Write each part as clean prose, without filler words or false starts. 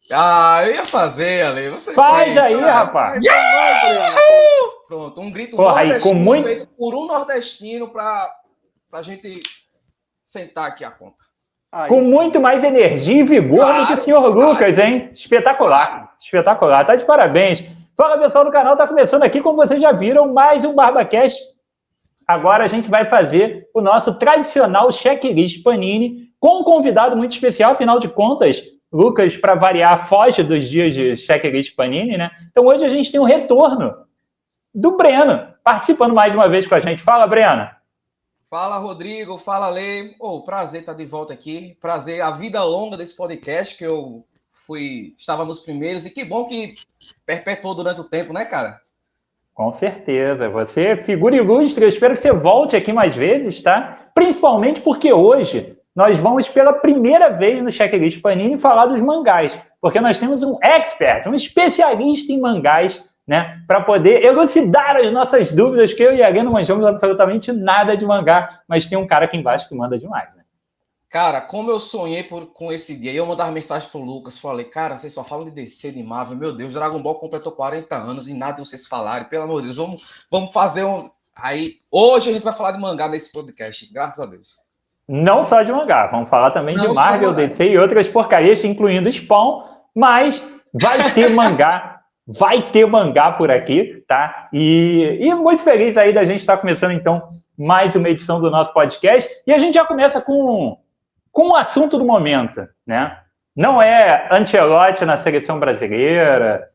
Eu ia fazer, Ale. Você Faz fez, aí, cara. rapaz. Então vai, Breno. Pronto, um grito Porra, aí, com nordestino muito, feito por um nordestino pra gente sentar aqui a conta. Aí com muito sim. mais energia e vigor do que o Claro, senhor claro, Lucas, hein? claro. Espetacular, espetacular. Tá de parabéns. Fala, pessoal do canal, tá começando aqui, como vocês já viram, mais um BarbaCast. Agora a gente vai fazer o nosso tradicional checklist Panini com um convidado muito especial, afinal de contas, Lucas, para variar, foge dos dias de checklist Panini, né? Então hoje a gente tem um retorno do Breno, participando mais uma vez com a gente. Fala, Breno. Fala, Rodrigo. Fala, Lê. Prazer estar de volta aqui. Prazer, a vida longa desse podcast que eu estava nos primeiros e que bom que perpetuou durante o tempo, né, cara? Com certeza. Você é figura ilustre. Eu espero que você volte aqui mais vezes, tá? Principalmente porque hoje nós vamos pela primeira vez no Checklist Panini falar dos mangás. Porque nós temos um expert, um especialista em mangás, né? Para poder elucidar as nossas dúvidas, que eu e a Gui não manjamos absolutamente nada de mangá, mas tem um cara aqui embaixo que manda demais, né? Cara, como eu sonhei com esse dia, eu mandava mensagem pro Lucas, falei, cara, vocês só falam de DC, de Marvel, meu Deus, Dragon Ball completou 40 anos e nada de vocês falarem, pelo amor de Deus, vamos fazer um... Aí, hoje a gente vai falar de mangá nesse podcast, graças a Deus. Não só de mangá, vamos falar também de Não só de Marvel, mangá. DC e outras porcarias, incluindo Spawn, mas vai ter mangá por aqui, tá? E muito feliz aí da gente estar começando, então, mais uma edição do nosso podcast. E a gente já começa com o assunto do momento, né? Não é Ancelotti na seleção brasileira,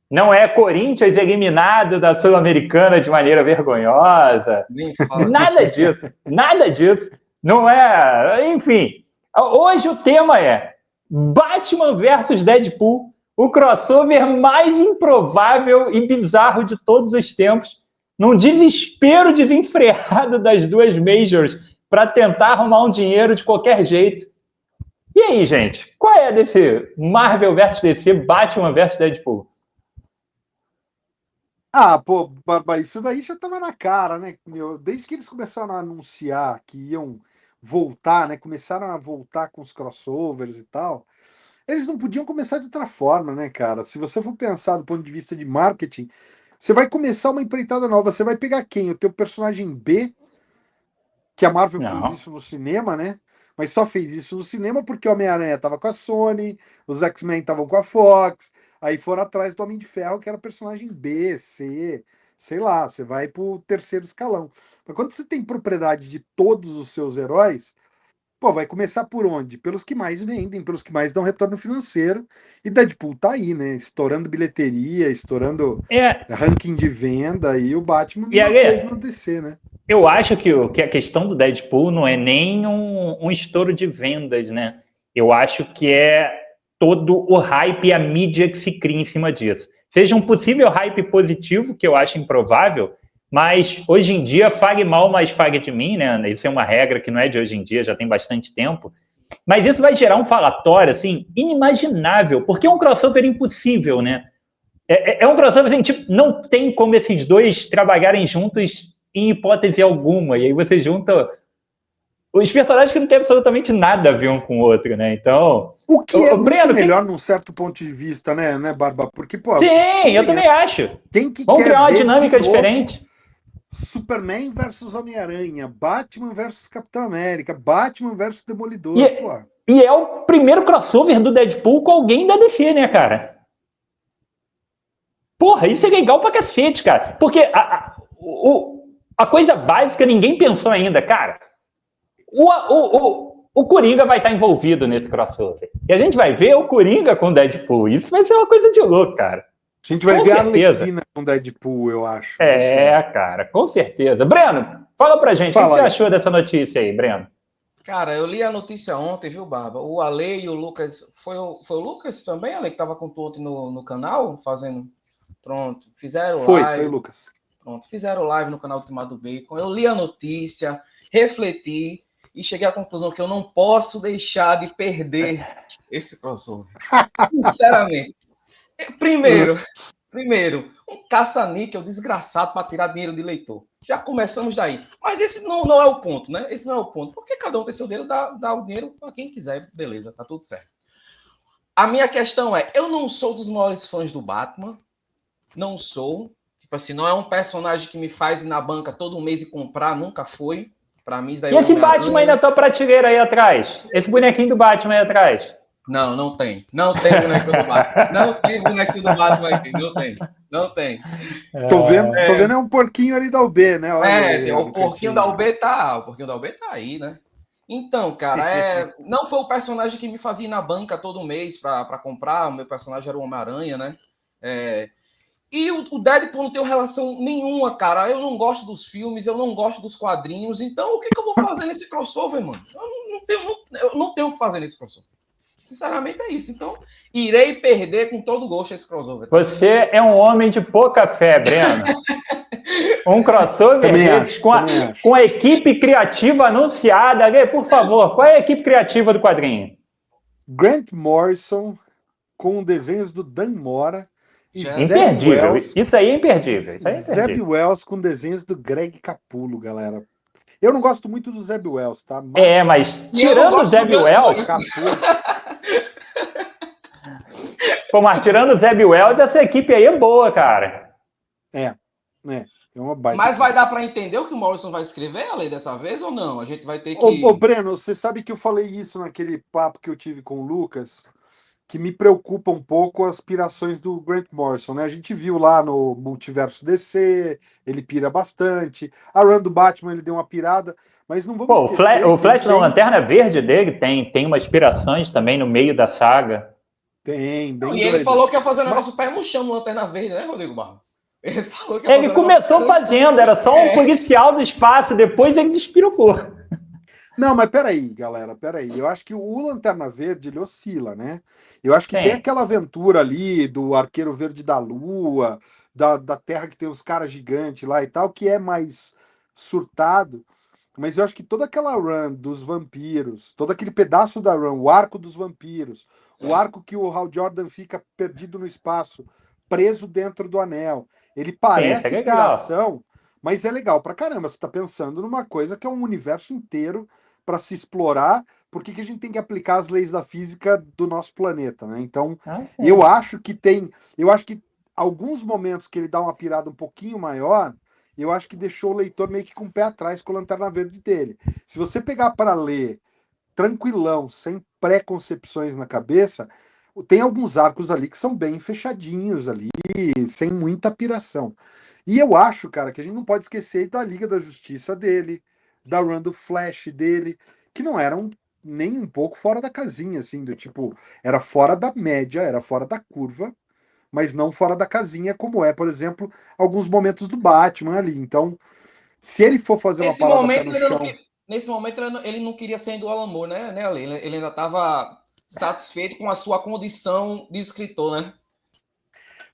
não é Corinthians eliminado da Sul-Americana de maneira vergonhosa, Nem fala disso. nada disso, nada disso. Não é. Enfim, hoje o tema é Batman versus Deadpool, o crossover mais improvável e bizarro de todos os tempos, num desespero desenfreado das duas majors para tentar arrumar um dinheiro de qualquer jeito. E aí, gente, qual é desse Marvel versus DC, Batman versus Deadpool? Ah, pô, Barba, isso daí já tava na cara, né? Meu, desde que eles começaram a anunciar que iam voltar, né? Começaram a voltar com os crossovers e tal. Eles não podiam começar de outra forma, né, cara? Se você for pensar do ponto de vista de marketing, você vai começar uma empreitada nova. Você vai pegar quem? O teu personagem B, que a Marvel fez Não. isso no cinema, né? Mas só fez isso no cinema porque o Homem-Aranha tava com a Sony, os X-Men estavam com a Fox, aí foram atrás do Homem de Ferro, que era personagem B, C, sei lá, você vai pro terceiro escalão. Mas quando você tem propriedade de todos os seus heróis, pô, vai começar por onde? Pelos que mais vendem, pelos que mais dão retorno financeiro. E Deadpool tá aí, né? Estourando bilheteria, estourando É, ranking de venda, e o Batman, e mesma aí, coisa no DC, né? eu acho que a questão do Deadpool não é nem um estouro de vendas, né? Eu acho que é todo o hype e a mídia que se cria em cima disso. Seja um possível hype positivo, que eu acho improvável, mas hoje em dia, fale mal, mas fale de mim, né? Isso é uma regra que não é de hoje em dia, já tem bastante tempo. Mas isso vai gerar um falatório, assim, inimaginável, porque é um crossover impossível, né? É um crossover assim, tipo, não tem como esses dois trabalharem juntos em hipótese alguma. E aí você junta os personagens que não têm absolutamente nada a ver um com o outro, né? Então, O que é muito Breno, melhor num certo ponto de vista, né, Barba? Porque, pô, sim, eu também convenhamos, acho. quem que Vamos quer criar uma ver de dinâmica novo diferente. Superman versus Homem-Aranha, Batman versus Capitão América, Batman versus Demolidor, E, pô. e é o primeiro crossover do Deadpool com alguém da DC, né, cara? Porra, isso é legal pra cacete, cara. Porque a coisa básica ninguém pensou ainda, cara. O Coringa vai estar envolvido nesse crossover. E a gente vai ver o Coringa com o Deadpool. Isso vai ser uma coisa de louco, cara. A gente vai Com ver a certeza. Arlequina com Deadpool, eu acho, viu, cara? É, cara, com certeza. Breno, fala pra gente, o que Fala você aí. achou dessa notícia aí, Breno? Cara, eu li a notícia ontem, viu, Barba? O Ale e o Lucas. Foi o Lucas também, Ale, que tava com tu ontem no canal, fazendo. Pronto, fizeram Foi, live. Lucas. Pronto, fizeram live no canal Ultimado Bacon. Eu li a notícia, refleti e cheguei à conclusão que eu não posso deixar de perder esse crossover. Sinceramente. Primeiro, um caça-níquel desgraçado para tirar dinheiro de leitor. Já começamos daí. Mas esse não é o ponto, né? Esse não é o ponto. Porque cada um tem seu dinheiro, dá o dinheiro para quem quiser, beleza, tá tudo certo. A minha questão é, eu não sou dos maiores fãs do Batman, não sou. Tipo assim, não é um personagem que me faz ir na banca todo mês e comprar, nunca foi. Pra mim, isso daí E é o esse Batman aí Homem-Aranha. na tua prateleira aí atrás? Esse bonequinho do Batman aí atrás? Não, não tem. Não tem bonequinho do Batman. Não tem bonequinho do Batman aqui. Não tem. Não tem. Tô vendo é um porquinho ali da UB, né? Olha ele ali, ó, O no porquinho da cantinho. UB tá. O porquinho da UB tá aí, né? Então, cara, não foi o personagem que me fazia ir na banca todo mês pra comprar. O meu personagem era o Homem-Aranha, né? É, e o Deadpool não tem relação nenhuma, cara. Eu não gosto dos filmes, eu não gosto dos quadrinhos. Então, o que, que eu vou fazer nesse crossover, mano? Eu não tenho o que fazer nesse crossover. Sinceramente é isso. Então, irei perder com todo gosto esse crossover. Você é um homem de pouca fé, Breno. Um crossover Também desses acho, também com acho. a equipe criativa anunciada. Vê, por favor, qual é a equipe criativa do quadrinho? Grant Morrison com desenhos do Dan Mora e Zeb Imperdível. Wells. Isso aí é imperdível. Isso aí é Zeb imperdível. Wells com desenhos do Greg Capullo, galera. Eu não gosto muito do Zeb Wells, tá? Mas E eu não tirando o gosto do Zeb Grant Wells, Morrison. Capullo. pô, mas tirando o Zeb Wells, essa equipe aí é boa, cara. É uma baita. Mas vai dar para entender o que o Morrison vai escrever, Ale, dessa vez ou não? A gente vai ter Ô, que. Breno, você sabe que eu falei isso naquele papo que eu tive com o Lucas, que me preocupa um pouco as pirações do Grant Morrison, né? A gente viu lá no Multiverso DC, ele pira bastante. A run do Batman ele deu uma pirada, mas não vamos Pô, esquecer o que ele Flash na tem Lanterna Verde dele tem umas inspirações também no meio da saga. bem E ele falou doidas. que ia fazer um Mas, negócio pé no chão no Lanterna Verde, né, Rodrigo Barro? Ele falou que ia Ele fazer um negócio pé começou no chão. fazendo, era só um policial do espaço, depois ele despirocou. não, mas peraí, galera, peraí. Eu acho que o Lanterna Verde ele oscila, né? Eu acho que tem Tem. aquela aventura ali do Arqueiro Verde da Lua, da Terra que tem os caras gigantes lá e tal, que é mais surtado. Mas eu acho que toda aquela run dos vampiros, todo aquele pedaço da run, o arco dos vampiros, o arco que o Hal Jordan fica perdido no espaço, preso dentro do anel, ele Sim, isso é parece legal. piração, mas é legal pra caramba. Você está pensando numa coisa que é um universo inteiro para se explorar. Por que a gente tem que aplicar as leis da física do nosso planeta, né? Então, Ah, eu sim. acho que tem, eu acho que alguns momentos que ele dá uma pirada um pouquinho maior, eu acho que deixou o leitor meio que com o pé atrás com a Lanterna Verde dele. Se você pegar para ler tranquilão, sem preconcepções na cabeça, tem alguns arcos ali que são bem fechadinhos ali, sem muita piração. E eu acho, cara, que a gente não pode esquecer da Liga da Justiça dele, da run do Flash dele, que não eram nem um pouco fora da casinha, assim, do tipo, era fora da média, era fora da curva, mas não fora da casinha, como é, por exemplo, alguns momentos do Batman ali. Então, se ele for fazer uma Nesse parada pé momento, no chão. ele não queria ser do Alan Moore, né, Ale? Ele ainda estava satisfeito com a sua condição de escritor, né?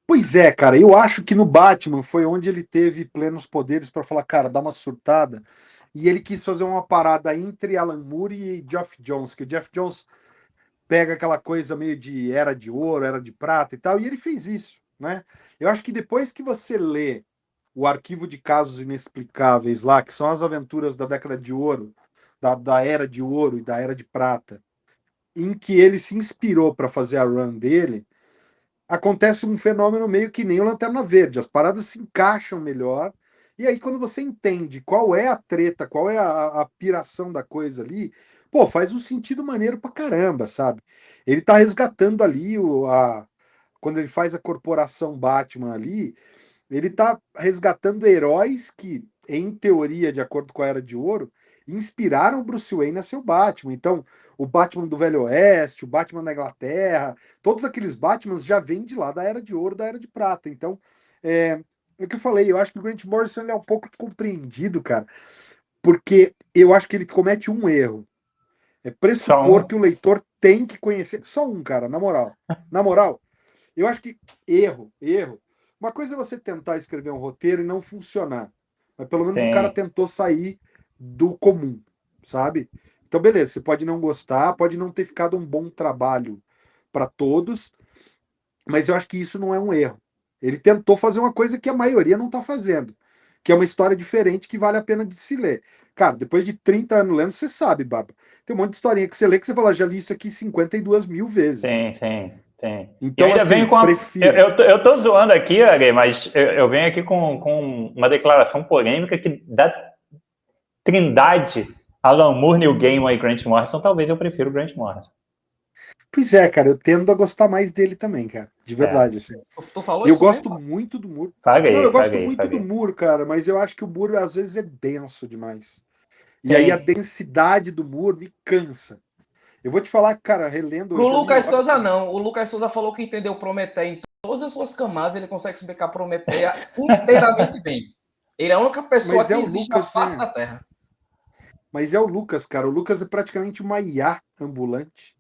Pois é, cara, eu acho que no Batman foi onde ele teve plenos poderes para falar, cara, dá uma surtada. E ele quis fazer uma parada entre Alan Moore e Geoff Johns, que o Geoff Johns pega aquela coisa meio de era de ouro, era de prata e tal, e ele fez isso, né? Eu acho que depois que você lê o arquivo de casos inexplicáveis lá, que são as aventuras da década de ouro, da era de ouro e da era de prata, em que ele se inspirou para fazer a run dele, acontece um fenômeno meio que nem o Lanterna Verde, as paradas se encaixam melhor. E aí, quando você entende qual é a treta, qual é a piração da coisa ali, pô, faz um sentido maneiro pra caramba, sabe? Ele tá resgatando ali quando ele faz a corporação Batman ali, ele tá resgatando heróis que, em teoria, de acordo com a Era de Ouro, inspiraram o Bruce Wayne a ser o Batman. Então, o Batman do Velho Oeste, o Batman da Inglaterra, todos aqueles Batmans já vêm de lá da Era de Ouro, da Era de Prata. Então, é o que eu falei, eu acho que o Grant Morrison ele é um pouco compreendido, cara, porque eu acho que ele comete um erro. É Só pressupor que um. o leitor tem que conhecer. Só um, cara, na moral. Na moral, eu acho que erro. Uma coisa é você tentar escrever um roteiro e não funcionar. Mas pelo menos o cara Sim. tentou sair do comum, sabe? Então, beleza, você pode não gostar, pode não ter ficado um bom trabalho para todos, mas eu acho que isso não é um erro. Ele tentou fazer uma coisa que a maioria não está fazendo, que é uma história diferente que vale a pena de se ler. Cara, depois de 30 anos lendo, você sabe, Baba. Tem um monte de historinha que você lê que você fala, já li isso aqui 52 mil vezes. Tem. E Então, ainda venho assim, com a. prefiro. Eu tô zoando aqui, Ale, mas eu venho aqui com uma declaração polêmica que da trindade Alan Moore, Neil Gaiman e Grant Morrison, talvez eu prefiro o Grant Morrison. Pois é, cara, eu tendo a gostar mais dele também, cara. De É, verdade, assim. Tu falou Eu isso gosto mesmo? muito do Moore. Não, eu gosto muito do paguei. Moore, cara, mas eu acho que o Moore às vezes é denso demais. E aí a Sim. densidade do Moore me cansa. Eu vou te falar, cara, relendo, eu Pro já li Lucas nove. Souza, não. O Lucas Souza falou que entendeu Prometeia em todas as suas camadas, ele consegue explicar Prometeia inteiramente bem. Ele é a única pessoa Mas é que o existe na Lucas, face né? da Terra. Mas é o Lucas, cara. O Lucas é praticamente uma IA ambulante.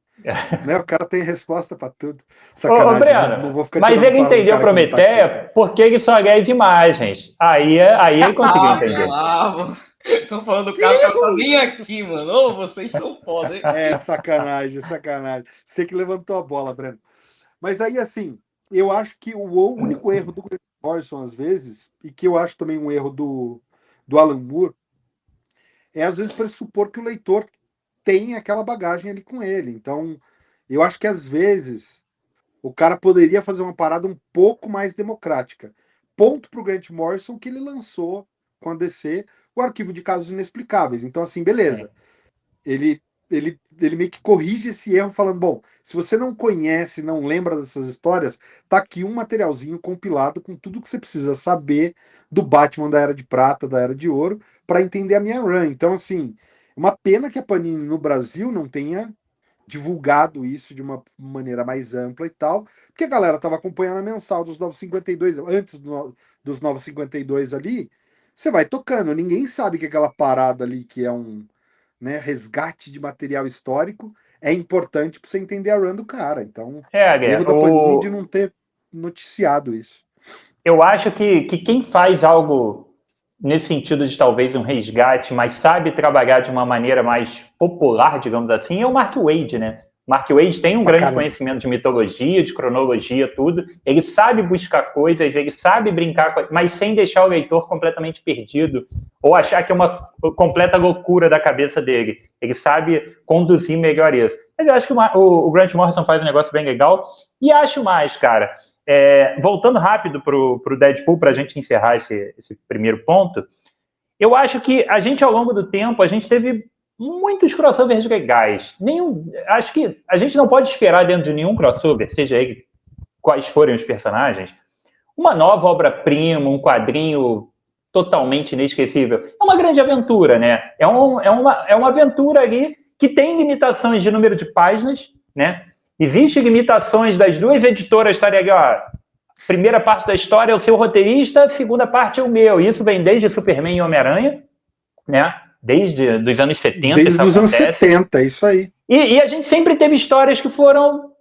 Né? O cara tem resposta pra tudo. Ô, Sacanagem, não Breno, vou ficar mas tirando ele sarro do entendeu cara que não tá aqui, cara. Prometeia porque ele só lê as imagens. Aí ele conseguiu Ah, entender. mano. Tô falando do cara tá nem aqui, mano. Ô, vocês são foda, hein? É sacanagem, sacanagem. Você que levantou a bola, Breno. Mas aí, assim, eu acho que o único erro do Grant Morrison, às vezes, e que eu acho também um erro do Alan Moore, é às vezes pressupor que o leitor tem aquela bagagem ali com ele. Então, eu acho que às vezes o cara poderia fazer uma parada um pouco mais democrática. Ponto pro Grant Morrison que ele lançou com a DC o arquivo de casos inexplicáveis. Então, assim, beleza. Ele, ele meio que corrige esse erro, falando: bom, se você não conhece, não lembra dessas histórias, tá aqui um materialzinho compilado com tudo que você precisa saber do Batman da Era de Prata, da Era de Ouro, para entender a minha run. Então, assim, uma pena que a Panini no Brasil não tenha divulgado isso de uma maneira mais ampla e tal, porque a galera tava acompanhando a mensal dos Novos 52, antes dos Novos 52 ali, você vai tocando, ninguém sabe que aquela parada ali que é um, né, resgate de material histórico é importante para você entender a run do cara. Então, erro da Panini de não ter noticiado isso. Eu acho que quem faz algo nesse sentido de talvez um resgate, mas sabe trabalhar de uma maneira mais popular, digamos assim, é o Mark Waid, né? Mark Waid tem um Pra grande caramba. conhecimento de mitologia, de cronologia, tudo. Ele sabe buscar coisas, ele sabe brincar, mas sem deixar o leitor completamente perdido ou achar que é uma completa loucura da cabeça dele. Ele sabe conduzir melhor isso. Mas eu acho que o Grant Morrison faz um negócio bem legal. E acho mais, cara. Voltando rápido para o Deadpool, para a gente encerrar esse primeiro ponto, eu acho que a gente, ao longo do tempo, a gente teve muitos crossovers legais. Acho que a gente não pode esperar dentro de nenhum crossover, seja ele quais forem os personagens, uma nova obra-prima, um quadrinho totalmente inesquecível. É uma grande aventura, né? É uma aventura ali que tem limitações de número de páginas, né? Existem limitações das duas editoras estarem ali, ó. Primeira parte da história é o seu roteirista, segunda parte é o meu. Isso vem desde Superman e Homem-Aranha, né? Desde os anos 70 isso Desde os anos acontece. 70, é isso aí. E a gente sempre teve histórias que foram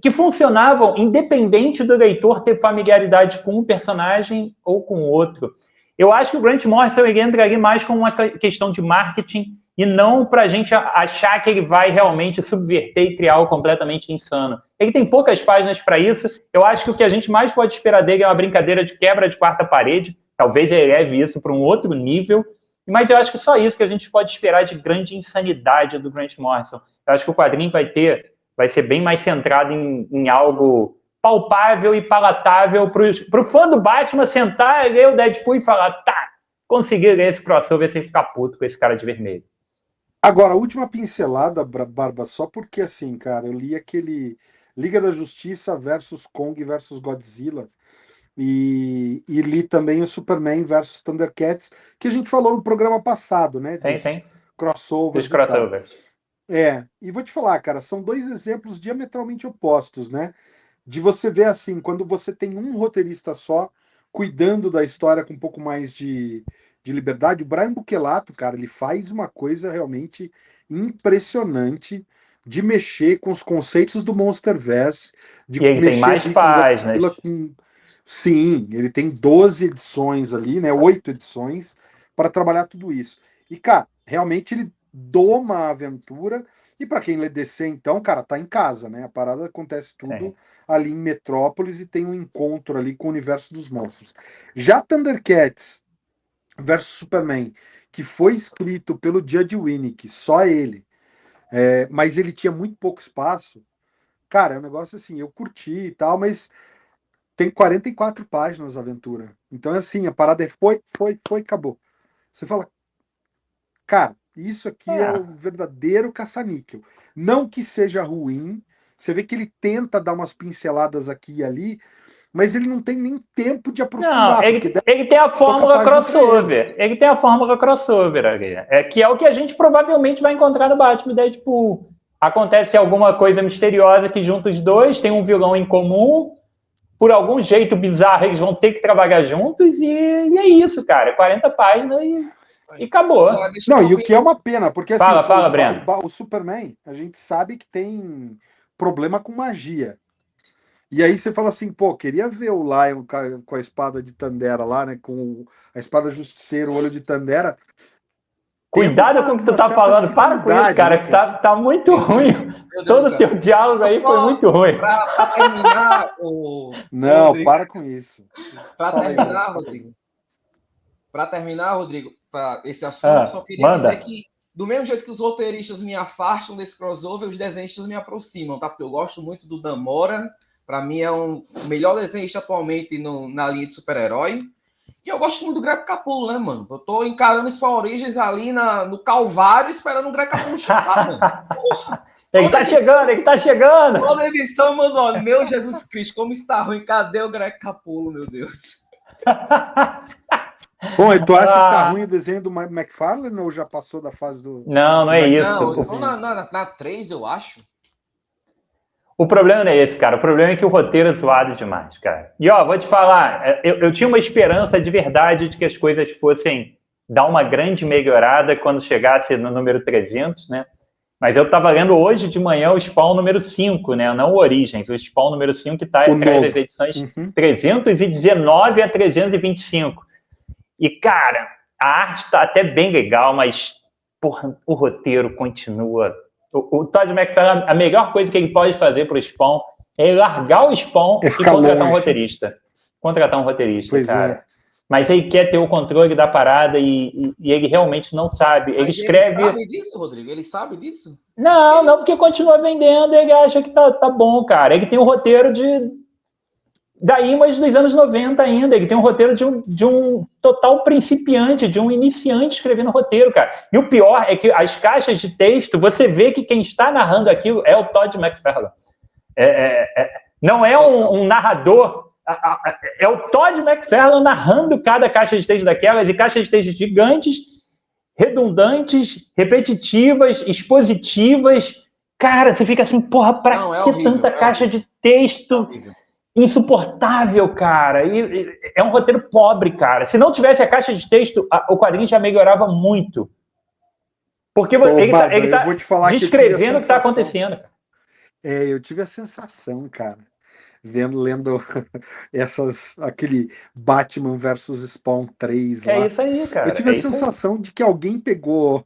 que funcionavam independente do leitor ter familiaridade com um personagem ou com outro. Eu acho que o Grant Morrison ele entra ali mais com uma questão de marketing e não para a gente achar que ele vai realmente subverter e criar algo completamente insano. Ele tem poucas páginas para isso. Eu acho que o que a gente mais pode esperar dele é uma brincadeira de quebra de quarta parede. Talvez ele leve isso para um outro nível. Mas eu acho que só isso que a gente pode esperar de grande insanidade do Grant Morrison. Eu acho que o quadrinho vai ser bem mais centrado em algo palpável e palatável para o fã do Batman sentar, ler o Deadpool e falar: tá, consegui ler esse crossover sem ficar puto com esse cara de vermelho. Agora, a última pincelada, Barba, só porque assim, cara, eu li aquele Liga da Justiça versus Kong versus Godzilla e li também o Superman versus Thundercats, que a gente falou no programa passado, né, dos Tem os crossovers e tal. crossovers. E vou te falar, cara, são dois exemplos diametralmente opostos, né? De você ver assim, quando você tem um roteirista só, cuidando da história com um pouco mais de liberdade, o Brian Bucchelato, cara, ele faz uma coisa realmente impressionante de mexer com os conceitos do Monsterverse, de E ele tem mexer mais ali com Godzilla, páginas. com... Sim, ele tem 12 edições ali, né? 8 edições para trabalhar tudo isso. E, cara, realmente ele doma a aventura. E para quem lê DC, então, cara, tá em casa, né? A parada acontece Sim. tudo ali em Metrópolis e tem um encontro ali com o universo dos monstros. Já Thundercats versus Superman, que foi escrito pelo Judge Winnick, só ele, mas ele tinha muito pouco espaço. Cara, é um negócio assim, eu curti e tal, mas tem 44 páginas a aventura. Então, assim, a parada foi, acabou. Você fala, cara, isso aqui é o É. verdadeiro caça-níquel. Não que seja ruim, você vê que ele tenta dar umas pinceladas aqui e ali, mas ele não tem nem tempo de Não, aprofundar, porque ele tem a pouca fórmula página para ele. crossover. Ele tem a fórmula crossover ali. Que é o que a gente provavelmente vai encontrar no Batman Deadpool. Acontece alguma coisa misteriosa que junta os dois, tem um vilão em comum, por algum jeito bizarro eles vão ter que trabalhar juntos e é isso, cara. 40 páginas e acabou. Agora, deixa eu Não, e o confirmar. que é uma pena, porque assim, Fala, Breno. o Superman, a gente sabe que tem problema com magia. E aí você fala assim, pô, queria ver o Lion com a espada de Tandera lá, né? Com a espada Justiceiro, o olho de Tandera. Tendo Cuidado com o que tu uma tá certa falando. Para com isso, dificuldade, cara, né, que cara? tá muito Meu ruim. Deus, meu Deus do Todo o céu. teu diálogo aí foi Só muito ruim. para terminar, o Não, Rodrigo. para com isso. Para Fala aí, Breno, terminar, fala aí. Rodrigo. Para terminar, Rodrigo, para esse assunto, só queria dizer Manda. que, do mesmo jeito que os roteiristas me afastam desse crossover, os desenhistas me aproximam, tá? Porque eu gosto muito do Dan Mora. Para mim é o melhor desenhista atualmente na linha de super-herói. E eu gosto muito do Greg Capullo, né, mano? Eu tô encarando isso para Origens ali no Calvário, esperando o Greg Capullo chegar, mano. Porra! Ele tá chegando, ele tá chegando. Toda edição, mano, meu Jesus Cristo, como está ruim. Cadê o Greg Capullo, meu Deus? Bom, e tu acha que tá ruim o desenho do McFarlane ou já passou da fase do Não é isso. Não, desenho? na 3, eu acho. O problema não é esse, cara. O problema é que o roteiro é zoado demais, cara. E, ó, vou te falar, eu tinha uma esperança de verdade de que as coisas fossem dar uma grande melhorada quando chegasse no número 300, né? Mas eu estava lendo hoje de manhã o Spawn número 5, né? Não o Origens. O Spawn número 5 que tá, traz as edições 319 a 325. E, cara, a arte está até bem legal, mas, porra, o roteiro continua. O Todd McFarlane, a melhor coisa que ele pode fazer para o Spawn é largar o Spawn e contratar um roteirista. Contratar um roteirista, Pois cara. É. Mas ele quer ter o controle da parada e ele realmente não sabe. Ele escreve. Ele sabe disso, Rodrigo? Ele sabe disso? Não, porque continua vendendo, ele acha que tá bom, cara. Ele tem um roteiro da Image dos anos 90 ainda. Ele tem um roteiro de um total principiante, de um iniciante escrevendo roteiro, cara. E o pior é que as caixas de texto, você vê que quem está narrando aquilo é o Todd McFarlane. Não é um narrador. É o Todd McFarlane narrando cada caixa de texto daquelas, e caixas de texto gigantes, redundantes, repetitivas, expositivas. Cara, você fica assim, porra, pra que tanta caixa de texto insuportável, cara? É um roteiro pobre, cara. Se não tivesse a caixa de texto, o quadrinho já melhorava muito. Porque ele tá descrevendo o que tá acontecendo. Eu tive a sensação, cara, lendo aquele Batman versus Spawn 3 lá. É isso aí, cara. Eu tive a sensação de que alguém pegou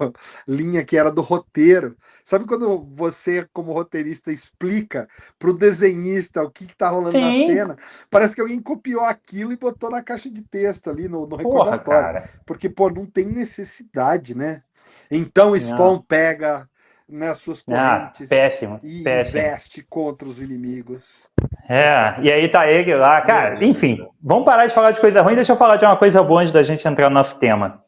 linha que era do roteiro. Sabe quando você, como roteirista, explica pro desenhista o que tá rolando na cena? Parece que alguém copiou aquilo e botou na caixa de texto ali, no recordatório. Cara. Porque, pô, não tem necessidade, né? Então Spawn pega nas suas correntes péssimo. Investe contra os inimigos. E aí tá ele lá. Cara, enfim, vamos parar de falar de coisa ruim, deixa eu falar de uma coisa boa antes da gente entrar no nosso tema.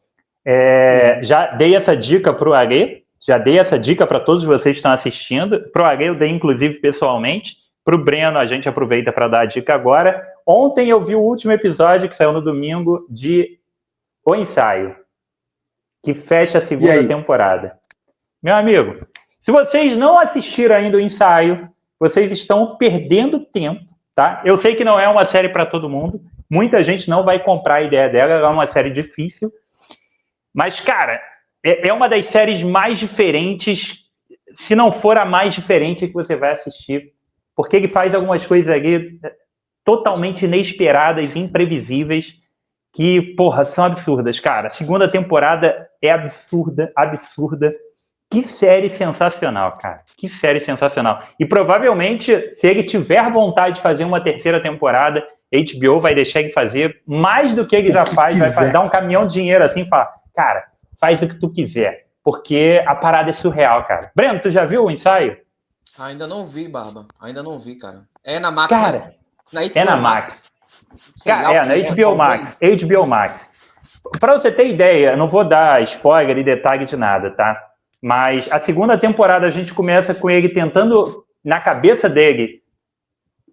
Já dei essa dica pro Arê, já dei essa dica para todos vocês que estão assistindo. Pro Arê eu dei, inclusive, pessoalmente. Pro Breno, a gente aproveita para dar a dica agora. Ontem eu vi o último episódio, que saiu no domingo, de O Ensaio, que fecha a segunda temporada. Meu amigo, se vocês não assistiram ainda o Ensaio, vocês estão perdendo tempo, tá? Eu sei que não é uma série para todo mundo, muita gente não vai comprar a ideia dela, ela é uma série difícil, mas, cara, é uma das séries mais diferentes, se não for a mais diferente que você vai assistir, porque ele faz algumas coisas ali totalmente inesperadas, imprevisíveis, que, porra, são absurdas, cara. A segunda temporada é absurda. Que série sensacional, cara. Que série sensacional. E provavelmente, se ele tiver vontade de fazer uma terceira temporada, HBO vai deixar ele fazer mais do que ele já faz, vai dar um caminhão de dinheiro assim e falar, cara, faz o que tu quiser, porque a parada é surreal, cara. Breno, tu já viu o ensaio? Ainda não vi, Barba. Ainda não vi, cara. É na Max, né? Cara, Na é na HBO Max. Sei lá o Na que é, HBO Max. HBO Max. Pra você ter ideia, eu não vou dar spoiler e detalhe de nada, tá? Mas a segunda temporada a gente começa com ele tentando, na cabeça dele,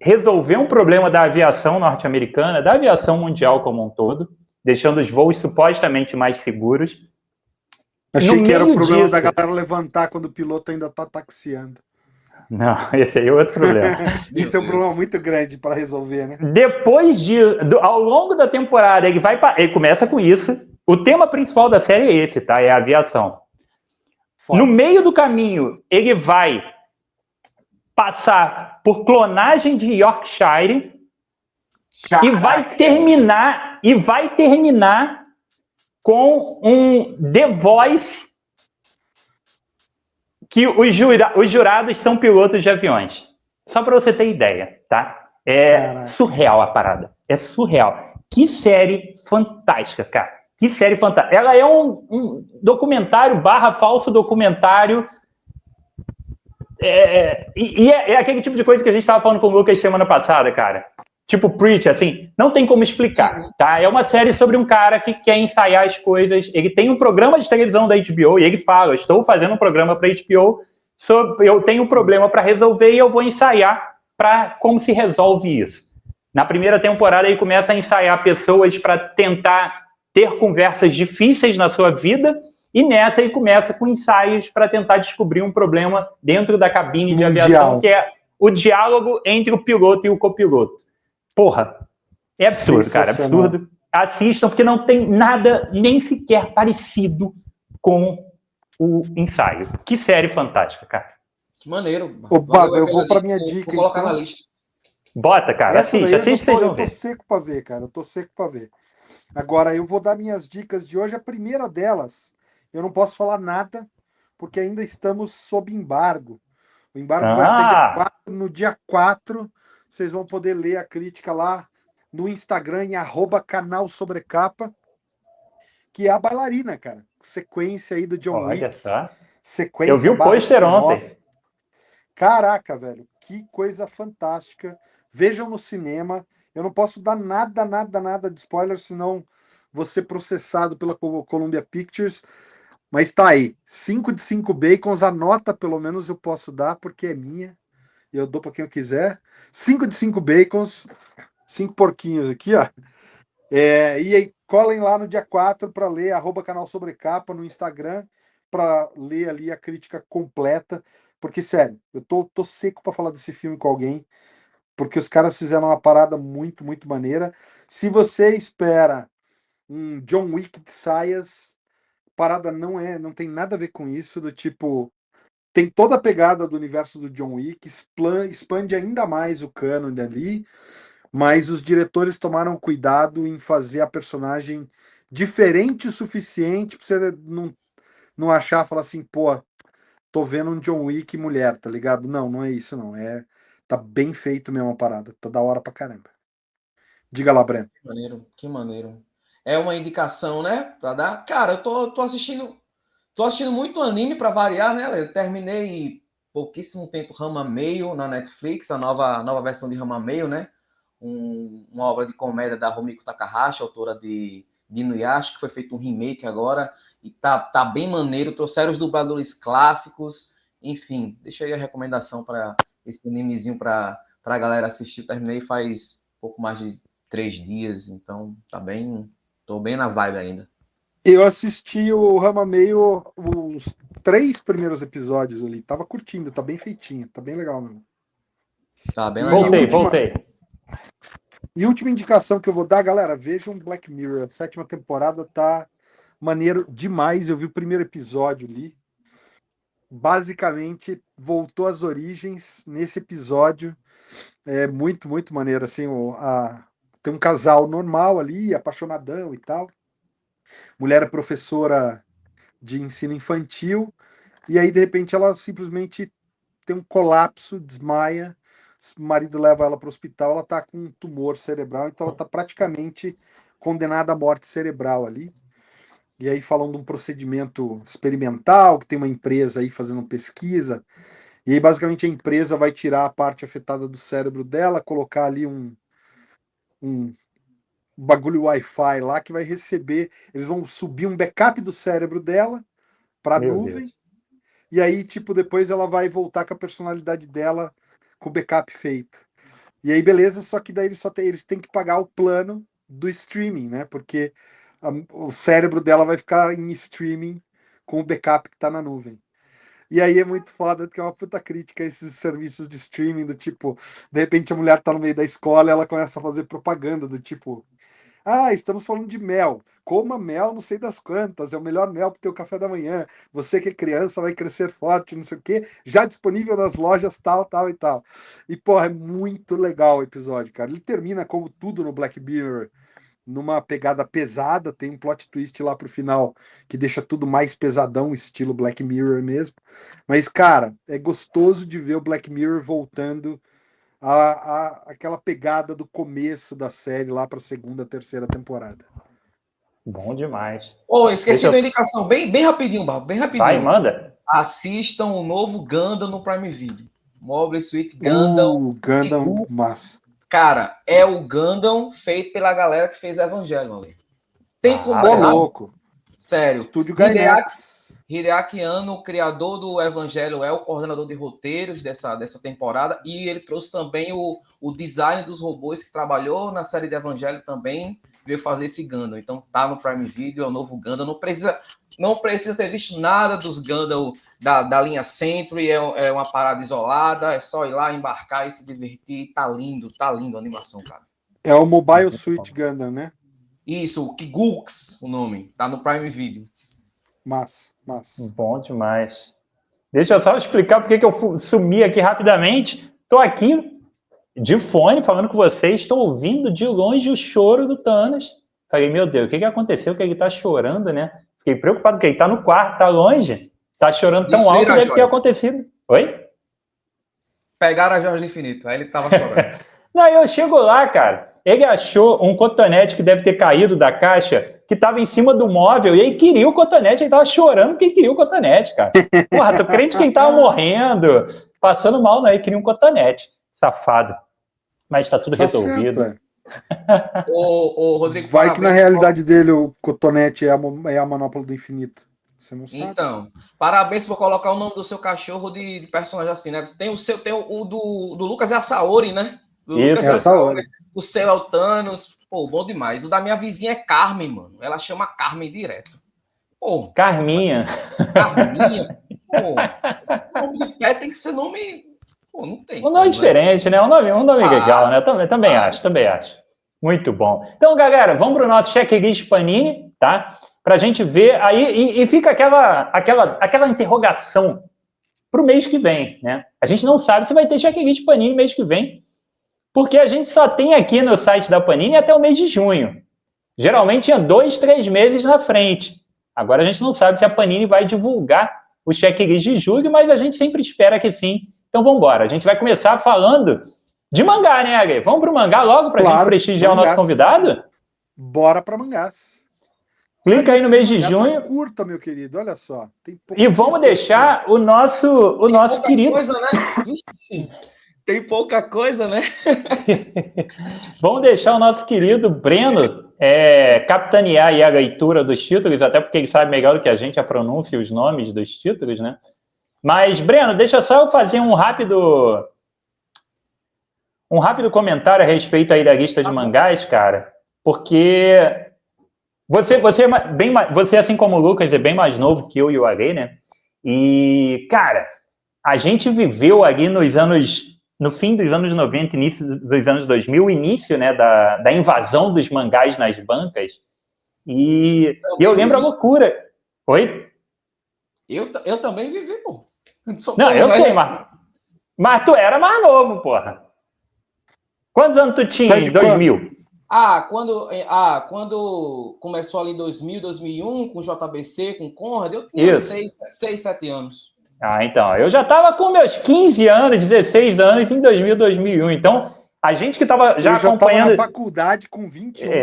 resolver um problema da aviação norte-americana, da aviação mundial como um todo, deixando os voos supostamente mais seguros. Achei que era o problema da galera levantar quando o piloto ainda tá taxiando. Não, esse aí é outro problema. Isso é um problema muito grande para resolver, né? Depois ao longo da temporada, ele começa com isso. O tema principal da série é esse, tá? É a aviação. Foda. No meio do caminho, ele vai passar por clonagem de Yorkshire. Caraca. E vai terminar com um The Voice que os jurados são pilotos de aviões. Só para você ter ideia, tá? É surreal a parada. É surreal. Que série fantástica, cara. Que série fantástica. Ela é um documentário / falso documentário. É aquele tipo de coisa que a gente estava falando com o Lucas semana passada, cara. Tipo Preach, assim, não tem como explicar, tá? É uma série sobre um cara que quer ensaiar as coisas. Ele tem um programa de televisão da HBO e ele fala, estou fazendo um programa para HBO, eu tenho um problema para resolver e eu vou ensaiar para como se resolve isso. Na primeira temporada ele começa a ensaiar pessoas para tentar ter conversas difíceis na sua vida e nessa ele começa com ensaios para tentar descobrir um problema dentro da cabine de aviação, que é o diálogo entre o piloto e o copiloto. Porra, é absurdo, cara, absurdo. Assistam, porque não tem nada nem sequer parecido com o ensaio. Que série fantástica, cara. Que maneiro. Ô, Bago, eu vou pra minha dica, vou colocar então. Na lista. Bota, cara, assiste, vocês vão ver. Eu tô seco pra ver, cara, eu tô seco pra ver. Agora, eu vou dar minhas dicas de hoje. A primeira delas, eu não posso falar nada, porque ainda estamos sob embargo. O embargo vai até dia 4. No dia 4, vocês vão poder ler a crítica lá no Instagram, em @canalsobrecapa, que é a bailarina, cara. Sequência aí do John Wick. Olha só. Sequência. Eu vi o pôster ontem. Caraca, velho. Que coisa fantástica. Vejam no cinema. Eu não posso dar nada de spoiler, senão vou ser processado pela Columbia Pictures. Mas tá aí. 5 de 5 bacons. A nota, pelo menos, eu posso dar, porque é minha. E eu dou para quem eu quiser. 5 de 5 bacons. 5 porquinhos aqui, ó. E aí, colhem lá no dia 4 para ler, @canal Sobrecapa no Instagram, para ler ali a crítica completa. Porque, sério, eu tô seco para falar desse filme com alguém, porque os caras fizeram uma parada muito, muito maneira. Se você espera um John Wick de saias, parada não tem nada a ver com isso, do tipo, tem toda a pegada do universo do John Wick, expande ainda mais o cânone ali, mas os diretores tomaram cuidado em fazer a personagem diferente o suficiente pra você não achar, falar assim, pô, tô vendo um John Wick mulher, tá ligado? Não é isso, não. Tá bem feito mesmo a parada. Tá da hora pra caramba. Diga lá, Breno. Que maneiro. É uma indicação, né? Pra dar. Cara, eu tô assistindo. Tô assistindo muito anime pra variar, né? Eu terminei pouquíssimo tempo Ranma Meio na Netflix, a nova versão de Ranma Meio, né? Uma obra de comédia da Rumiko Takahashi, autora de Inuyasha, que foi feito um remake agora. E tá bem maneiro. Trouxeram os dubladores clássicos. Enfim, deixa aí a recomendação para esse animezinho pra galera assistir. Eu terminei faz pouco mais de 3 dias, então tô bem na vibe ainda. Eu assisti o Ranma Meio, os 3 primeiros episódios ali, tava curtindo, tá bem feitinho, tá bem legal mesmo. Tá bem legal. Voltei. E última indicação que eu vou dar, galera, vejam Black Mirror, a 7ª temporada tá maneiro demais, eu vi o primeiro episódio ali, basicamente voltou às origens nesse episódio, é muito, muito maneiro, assim, tem um casal normal ali, apaixonadão e tal, mulher é professora de ensino infantil, e aí de repente ela simplesmente tem um colapso, desmaia, o marido leva ela para o hospital, ela tá com um tumor cerebral, então ela tá praticamente condenada à morte cerebral ali. E aí falam de um procedimento experimental, que tem uma empresa aí fazendo pesquisa, e aí basicamente a empresa vai tirar a parte afetada do cérebro dela, colocar ali um bagulho Wi-Fi lá que vai receber, eles vão subir um backup do cérebro dela para a Meu nuvem, Deus. e aí tipo depois ela vai voltar com a personalidade dela com o backup feito. E aí beleza, só que daí eles têm que pagar o plano do streaming, né? Porque o cérebro dela vai ficar em streaming com o backup que tá na nuvem. E aí é muito foda, porque é uma puta crítica a esses serviços de streaming, do tipo, de repente a mulher tá no meio da escola e ela começa a fazer propaganda do tipo, ah, estamos falando de mel. Coma mel, não sei das quantas, é o melhor mel para o teu café da manhã. Você que é criança vai crescer forte, não sei o quê. Já disponível nas lojas tal, tal e tal. E, porra, é muito legal o episódio, cara. Ele termina como tudo no Black Mirror, numa pegada pesada, tem um plot twist lá pro final que deixa tudo mais pesadão, estilo Black Mirror mesmo. Mas, cara, é gostoso de ver o Black Mirror voltando aquela pegada do começo da série lá para a segunda, terceira temporada. Bom demais. Oh, esqueci Deixa de uma eu... indicação bem rapidinho, Barro, bem Vai, rapidinho. manda. Assistam o novo Gundam no Prime Video. Mobile Suit Gundam. Gundam massa. Cara, é o Gundam feito pela galera que fez Evangelion ali. Tem como Ô, errar? louco. Sério. Estúdio Gainax. Hideaki Anno, o criador do Evangelho, é o coordenador de roteiros dessa temporada, e ele trouxe também o design dos robôs que trabalhou na série de Evangelho também, veio fazer esse Gundam. Então tá no Prime Video, é o novo Gundam. Não precisa ter visto nada dos Gundam da linha Century, é uma parada isolada, é só ir lá, embarcar e se divertir. Tá lindo a animação, cara. É o Mobile Suit Gundam, né? Isso, o Kigux, o nome, tá no Prime Video. Massa. Bom demais. Deixa eu só explicar porque que eu sumi aqui rapidamente. Estou aqui de fone falando com vocês, estou ouvindo de longe o choro do Thanos. Falei, meu Deus, o que aconteceu? Que ele está chorando, né? Fiquei preocupado, porque ele está no quarto, está longe, está chorando tão alto, deve ter acontecido. Oi? Pegaram a joias do infinito, aí ele tava chorando. Não, eu chego lá, cara, ele achou um cotonete que deve ter caído da caixa, que estava em cima do móvel, e ele queria o cotonete, ele estava chorando porque queria o cotonete, cara. Porra, tô crente que ele tava morrendo, passando mal, não, ele queria um cotonete. Safado. Mas tá tudo resolvido. Certo, ô, Rodrigo, vai que na realidade dele o cotonete é a manopla do infinito. Você não sabe. Então, parabéns por colocar o nome do seu cachorro de personagem assim, né? Tem o do Lucas é a Saori, né? Do Isso. Lucas é a Saori. O seu é o Thanos. Pô, bom demais. O da minha vizinha é Carmen, mano. Ela chama Carmen direto. Pô, Carminha. Carminha. Pô, o nome de pé tem que ser nome. Pô, não tem. Um nome diferente, né? Um nome legal, né? Também acho. Muito bom. Então, galera, vamos para o nosso checklist Panini, tá? Para a gente ver aí, e fica aquela interrogação para o mês que vem, né? A gente não sabe se vai ter checklist Panini mês que vem, porque a gente só tem aqui no site da Panini até o mês de junho. Geralmente tinha 2, 3 meses na frente. Agora a gente não sabe se a Panini vai divulgar o checklist de julho, mas a gente sempre espera que sim. Então vamos embora. A gente vai começar falando de mangá, né, Agri? Vamos para o mangá logo para a gente prestigiar mangás. O nosso convidado? Bora para mangás. Clica aí no mês de junho. Tá curta, meu querido, olha só. E vamos deixar o nosso querido. Coisa, né? Tem pouca coisa, né? Vamos deixar o nosso querido Breno capitanear aí a leitura dos títulos, até porque ele sabe melhor do que a gente a pronúncia e os nomes dos títulos, né? Mas, Breno, deixa só eu fazer um rápido comentário a respeito aí da lista de mangás, cara, porque você, assim como o Lucas, é bem mais novo que eu e o Agê, né? E, cara, a gente viveu ali no fim dos anos 90, início dos anos 2000, o início, né, da invasão dos mangás nas bancas, e eu lembro a loucura. Oi? Eu também vivi, pô. Não, eu sei, mas tu era mais novo, porra. Quantos anos tu tinha em 2000? Quando começou ali em 2000, 2001, com JBC, com Conrad, eu tinha 6, 7 anos. Ah, então, eu já estava com meus 15 anos, 16 anos em 2000, 2001. Então, a gente que estava já Eu já estava na acompanhando... faculdade com 21, pô.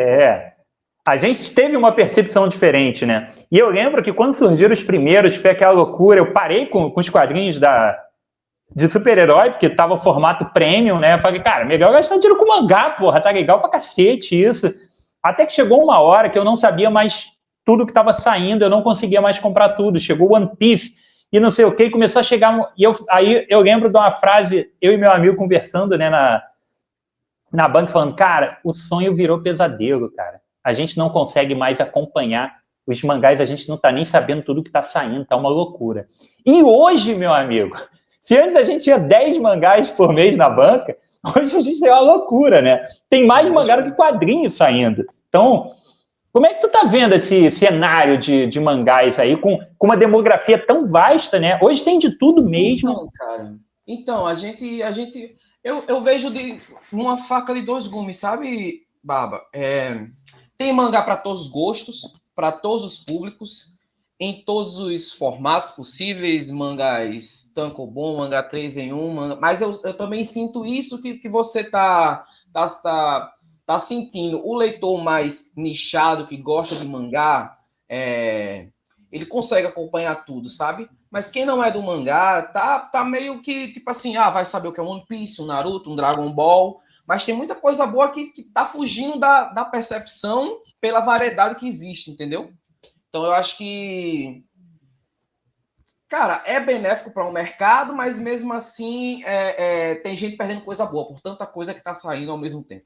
A gente teve uma percepção diferente, né? E eu lembro que quando surgiram os primeiros, foi aquela loucura, eu parei com os quadrinhos de super-herói, porque tava o formato premium, né? Eu falei, cara, melhor gastar dinheiro com mangá, porra, tá legal pra cacete isso. Até que chegou uma hora que eu não sabia mais tudo que estava saindo, eu não conseguia mais comprar tudo. Chegou One Piece e não sei o que, começou a chegar... Aí eu lembro de uma frase, eu e meu amigo conversando, né, na banca, falando, cara, o sonho virou pesadelo, cara. A gente não consegue mais acompanhar os mangás, a gente não tá nem sabendo tudo que tá saindo, tá uma loucura. E hoje, meu amigo, se antes a gente tinha 10 mangás por mês na banca, hoje a gente tem uma loucura, né? Tem mais mangá do que quadrinho saindo. Então, como é que tu tá vendo esse cenário de mangás aí, com uma demografia tão vasta, né? Hoje tem de tudo mesmo. Então, cara, então, eu vejo de uma faca de dois gumes, sabe, Baba? Tem mangá para todos os gostos, para todos os públicos, em todos os formatos possíveis, mangás tankobon, mangá 3 em 1, mas eu também sinto isso que você tá sentindo. O leitor mais nichado, que gosta de mangá, ele consegue acompanhar tudo, sabe? Mas quem não é do mangá, tá meio que, tipo assim, vai saber o que é One Piece, um Naruto, um Dragon Ball, mas tem muita coisa boa que tá fugindo da percepção pela variedade que existe, entendeu? Então eu acho que, cara, é benéfico para o mercado, mas mesmo assim tem gente perdendo coisa boa por tanta coisa que tá saindo ao mesmo tempo.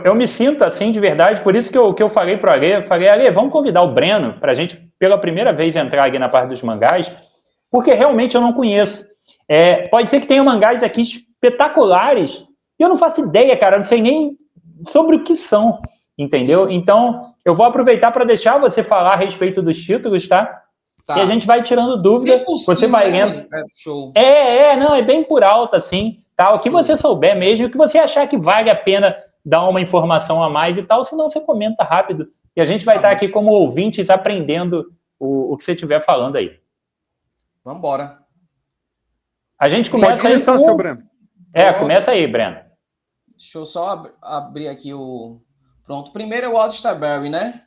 Eu me sinto assim de verdade, por isso que eu falei pro Ale, Ale, vamos convidar o Breno pra gente, pela primeira vez, entrar aqui na parte dos mangás, porque realmente eu não conheço. Pode ser que tenha mangás aqui espetaculares, e eu não faço ideia, cara, eu não sei nem sobre o que são, entendeu? Sim. Então, eu vou aproveitar para deixar você falar a respeito dos títulos, tá? E a gente vai tirando dúvida, você vai lendo. Show. Não, é bem por alto, assim. Tá? O que você souber mesmo, o que você achar que vale a pena dar uma informação a mais e tal, senão você comenta rápido. E a gente vai estar aqui como ouvintes aprendendo o que você estiver falando aí. Vamos embora. A gente começa Pode começar, seu Breno. Começa aí, Breno. Deixa eu só abrir aqui o... Pronto. Primeiro é o Walt Starberry, né?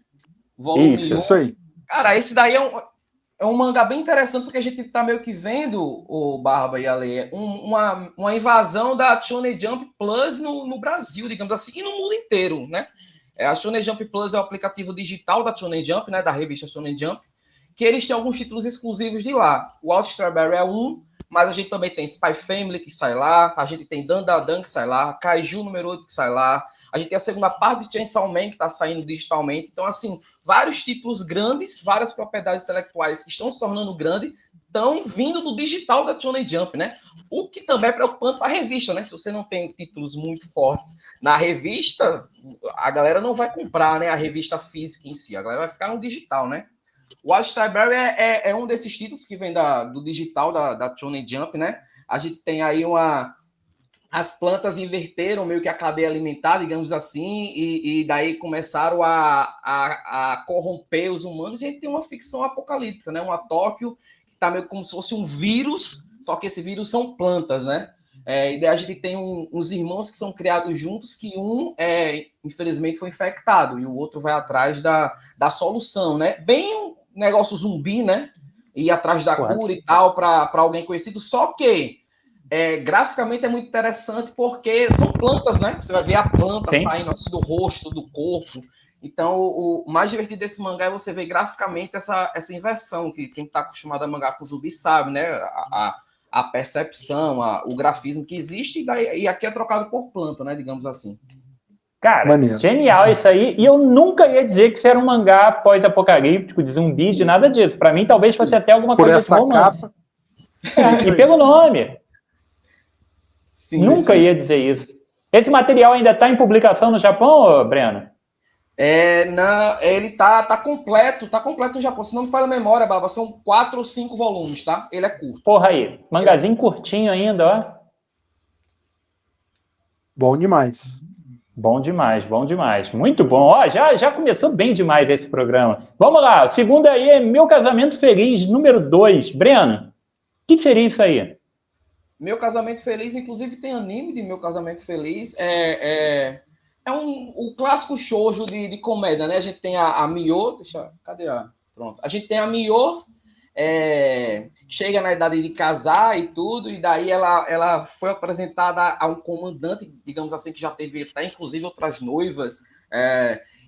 Volume isso aí. Cara, esse daí é um mangá bem interessante, porque a gente tá meio que vendo, o Barba e a Leia, uma invasão da Shonen Jump Plus no Brasil, digamos assim, e no mundo inteiro, né? A Shonen Jump Plus é o aplicativo digital da Shonen Jump, né? Da revista Shonen Jump, que eles têm alguns títulos exclusivos de lá. O Walt Strawberry é um, mas a gente também tem Spy Family, que sai lá, a gente tem Dandadan, que sai lá, Kaiju número 8, que sai lá, a gente tem a segunda parte de Chainsaw Man, que está saindo digitalmente. Então, assim, vários títulos grandes, várias propriedades intelectuais que estão se tornando grandes, estão vindo do digital da Shonen Jump, né? O que também é preocupante para a revista, né? Se você não tem títulos muito fortes na revista, a galera não vai comprar, né, a revista física em si, a galera vai ficar no digital, né? O Walt Strawberry é um desses títulos que vem do digital da Shonen Jump, né? A gente tem aí as plantas inverteram meio que a cadeia alimentar, digamos assim, e daí começaram a corromper os humanos, e a gente tem uma ficção apocalíptica, né? Uma Tóquio que está meio como se fosse um vírus, só que esse vírus são plantas, né? E daí a gente tem uns irmãos que são criados juntos, que infelizmente, foi infectado, e o outro vai atrás da solução, né? Bem um negócio zumbi, né? Ir atrás da cura e tal, para alguém conhecido, só que graficamente é muito interessante porque são plantas, né? Você vai ver a planta saindo assim do rosto, do corpo. Então, o mais divertido desse mangá é você ver graficamente essa inversão, que quem está acostumado a mangá com zumbi sabe, né? A percepção, o grafismo que existe, e aqui é trocado por planta, né? Digamos assim. Cara, genial isso aí. E eu nunca ia dizer que isso era um mangá pós-apocalíptico, de zumbi, de nada disso. Para mim, talvez fosse até alguma coisa de romance. Capa. E pelo nome. Sim, nunca ia dizer isso. Esse material ainda está em publicação no Japão, Breno? Não, ele tá completo no Japão. Se não me falha a memória, Baba, são 4 ou 5 volumes, tá? Ele é curto. Porra aí, mangazinho curtinho ainda, ó. Bom demais. Bom demais, bom demais. Muito bom. Ó, já começou bem demais esse programa. Vamos lá, o segundo aí é Meu Casamento Feliz, número 2. Breno? que seria isso aí? Meu Casamento Feliz, inclusive tem anime de Meu Casamento Feliz. O clássico shoujo de comédia, né? A gente tem a Mio, cadê a... Pronto. A gente tem a Mio, chega na idade de casar e tudo, e daí ela foi apresentada a um comandante, digamos assim, que já teve até, inclusive, outras noivas,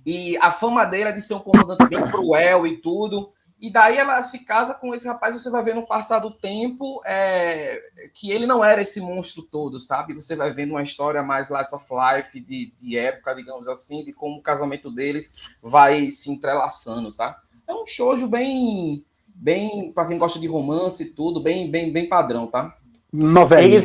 e a fama dela é de ser um comandante bem cruel e tudo, e daí ela se casa com esse rapaz, você vai ver no passar do tempo que ele não era esse monstro todo, sabe? Você vai vendo uma história mais slice of life, de época, digamos assim, de como o casamento deles vai se entrelaçando, tá? É um shoujo bem para quem gosta de romance e tudo, bem padrão, tá? Novelinha.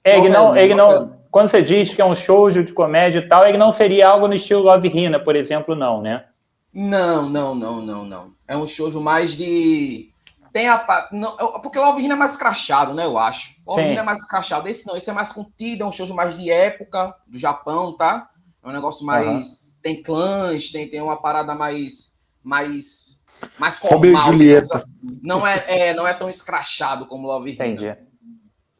Ele não, quando você diz que é um shoujo de comédia e tal, ele não seria algo no estilo Love Hina, por exemplo, não, né? Não. É um shoujo mais de... porque Love Hina é mais crachado, né, eu acho. Love Hina é mais crachado. Esse não, esse é mais contido, é um shoujo mais de época, do Japão, tá? É um negócio mais... Tem clãs, tem uma parada mais formal, digamos assim. Não é tão escrachado como Love Hina. Entendi.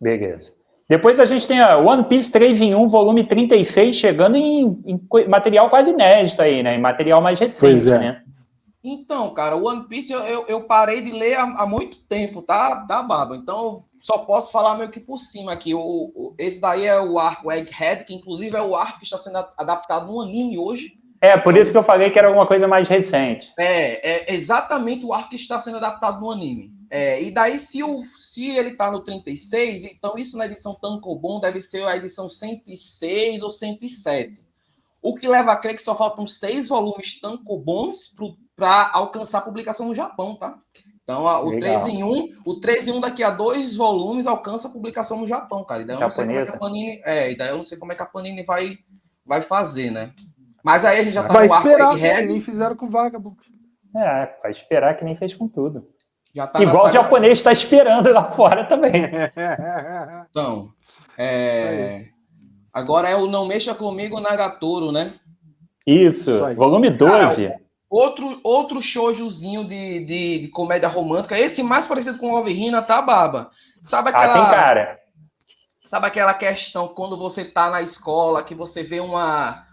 Beleza. Depois a gente tem a One Piece 3 em 1, volume 36, chegando em material quase inédito aí, né? Em material mais recente, né? Então, cara, o One Piece eu parei de ler há muito tempo, tá, Baba? Então, só posso falar meio que por cima aqui. Esse daí é o arco Egghead, que inclusive é o arco que está sendo adaptado no anime hoje. Por isso que eu falei que era alguma coisa mais recente. É exatamente o arco que está sendo adaptado no anime. E daí, se ele tá no 36, então isso na edição Tankobon deve ser a edição 106 ou 107. O que leva a crer que só faltam 6 volumes Tankobons para alcançar a publicação no Japão, tá? Então, o 3 em 1 daqui a 2 volumes alcança a publicação no Japão, cara. E daí eu não sei como é que a Panini, daí eu não sei como é que a Panini vai fazer, né? Mas aí a gente já tá no arco Egghead. Nem fizeram com o Vagabond. Vai esperar que nem fez com tudo. Já tá igual o japonês está esperando lá fora também. Então, agora é o Não Mexa Comigo, Nagatoro, né? Isso volume 12. Cara, outro shoujozinho de comédia romântica, esse mais parecido com Love Hina, tá, Baba? Sabe aquela... tem cara. Sabe aquela questão quando você tá na escola, que você vê uma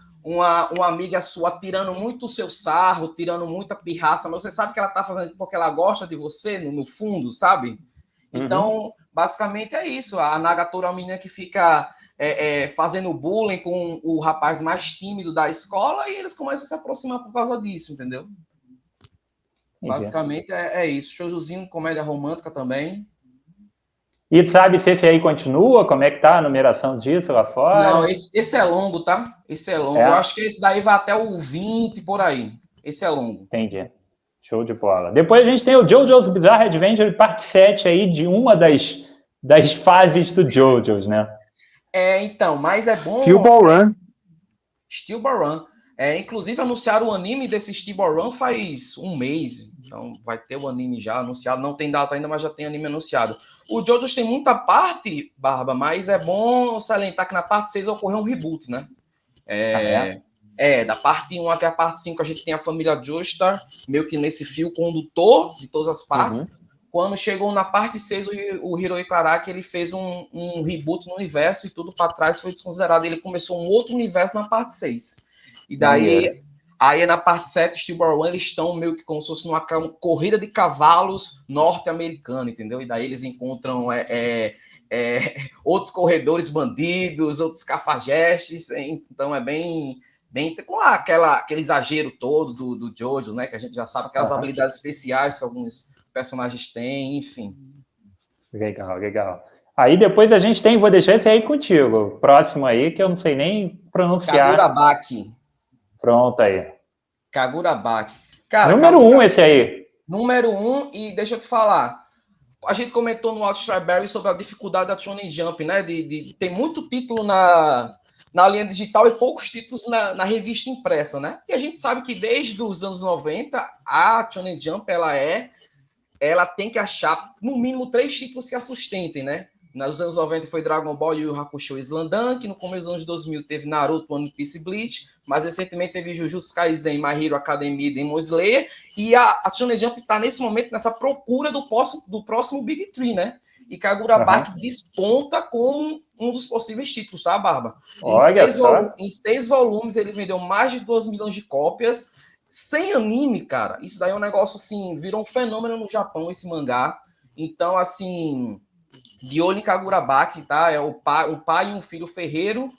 amiga sua tirando muito o seu sarro, tirando muita pirraça, mas você sabe que ela tá fazendo porque ela gosta de você, no fundo, sabe? Então, basicamente é isso. A Nagatoro é uma menina que fica fazendo bullying com o rapaz mais tímido da escola e eles começam a se aproximar por causa disso, entendeu? Basicamente é isso. Shoujozinho, comédia romântica também. E sabe se esse aí continua? Como é que tá a numeração disso lá fora? Não, esse é longo, tá? Esse é longo. Eu acho que esse daí vai até o 20 por aí. Esse é longo. Entendi. Show de bola. Depois a gente tem o JoJo's Bizarre Adventure parte 7 aí, de uma das fases do JoJo's, né? Então, mas é bom... Steel Ball Run. Steel Ball Run. Inclusive, anunciaram o anime desse Steel Ball Run faz um mês. Então, vai ter o anime já anunciado. Não tem data ainda, mas já tem anime anunciado. O JoJo's tem muita parte, Barba, mas é bom salientar que na parte 6 ocorreu um reboot, né? Da parte 1 até a parte 5 a gente tem a família Joestar, meio que nesse fio condutor de todas as partes. Quando chegou na parte 6, o Hirohiko Araki, ele fez um reboot no universo e tudo para trás foi desconsiderado. Ele começou um outro universo na parte 6. E daí, aí na parte 7, Steel Ball Run, eles estão meio que como se fosse uma corrida de cavalos norte-americana, entendeu? E daí eles encontram outros corredores bandidos, outros cafajestes. Então é bem com aquele exagero todo do JoJo, né? Que a gente já sabe, aquelas habilidades especiais que alguns personagens têm, enfim. Legal. Aí depois a gente tem, vou deixar esse aí contigo, próximo aí, que eu não sei nem pronunciar. Kagurabaki. Pronto aí. Kagurabaki. Cara, número 1 esse aí. Número 1, e deixa eu te falar, a gente comentou no Alt Strawberry sobre a dificuldade da Shonen Jump, né? Tem muito título na linha digital e poucos títulos na revista impressa, né? E a gente sabe que desde os anos 90, a Shonen Jump, ela tem que achar, no mínimo, 3 títulos que a sustentem, né? Nos anos 90 foi Dragon Ball, Yu Yu Hakusho e Slandunk. No começo dos anos 2000 teve Naruto, One Piece e Bleach. Mais recentemente teve Jujutsu Kaisen, My Hero Academia e Demon Slayer. E a Shonen Jump está nesse momento nessa procura do próximo Big Three, né? e Kagurabaki desponta como um dos possíveis títulos, tá, Barba? Em 6 volumes ele vendeu mais de 2 milhões de cópias, sem anime, cara. Isso daí é um negócio, assim, virou um fenômeno no Japão, esse mangá. Então, assim, de olho em Kagurabaki, tá? É um pai e um filho ferreiro.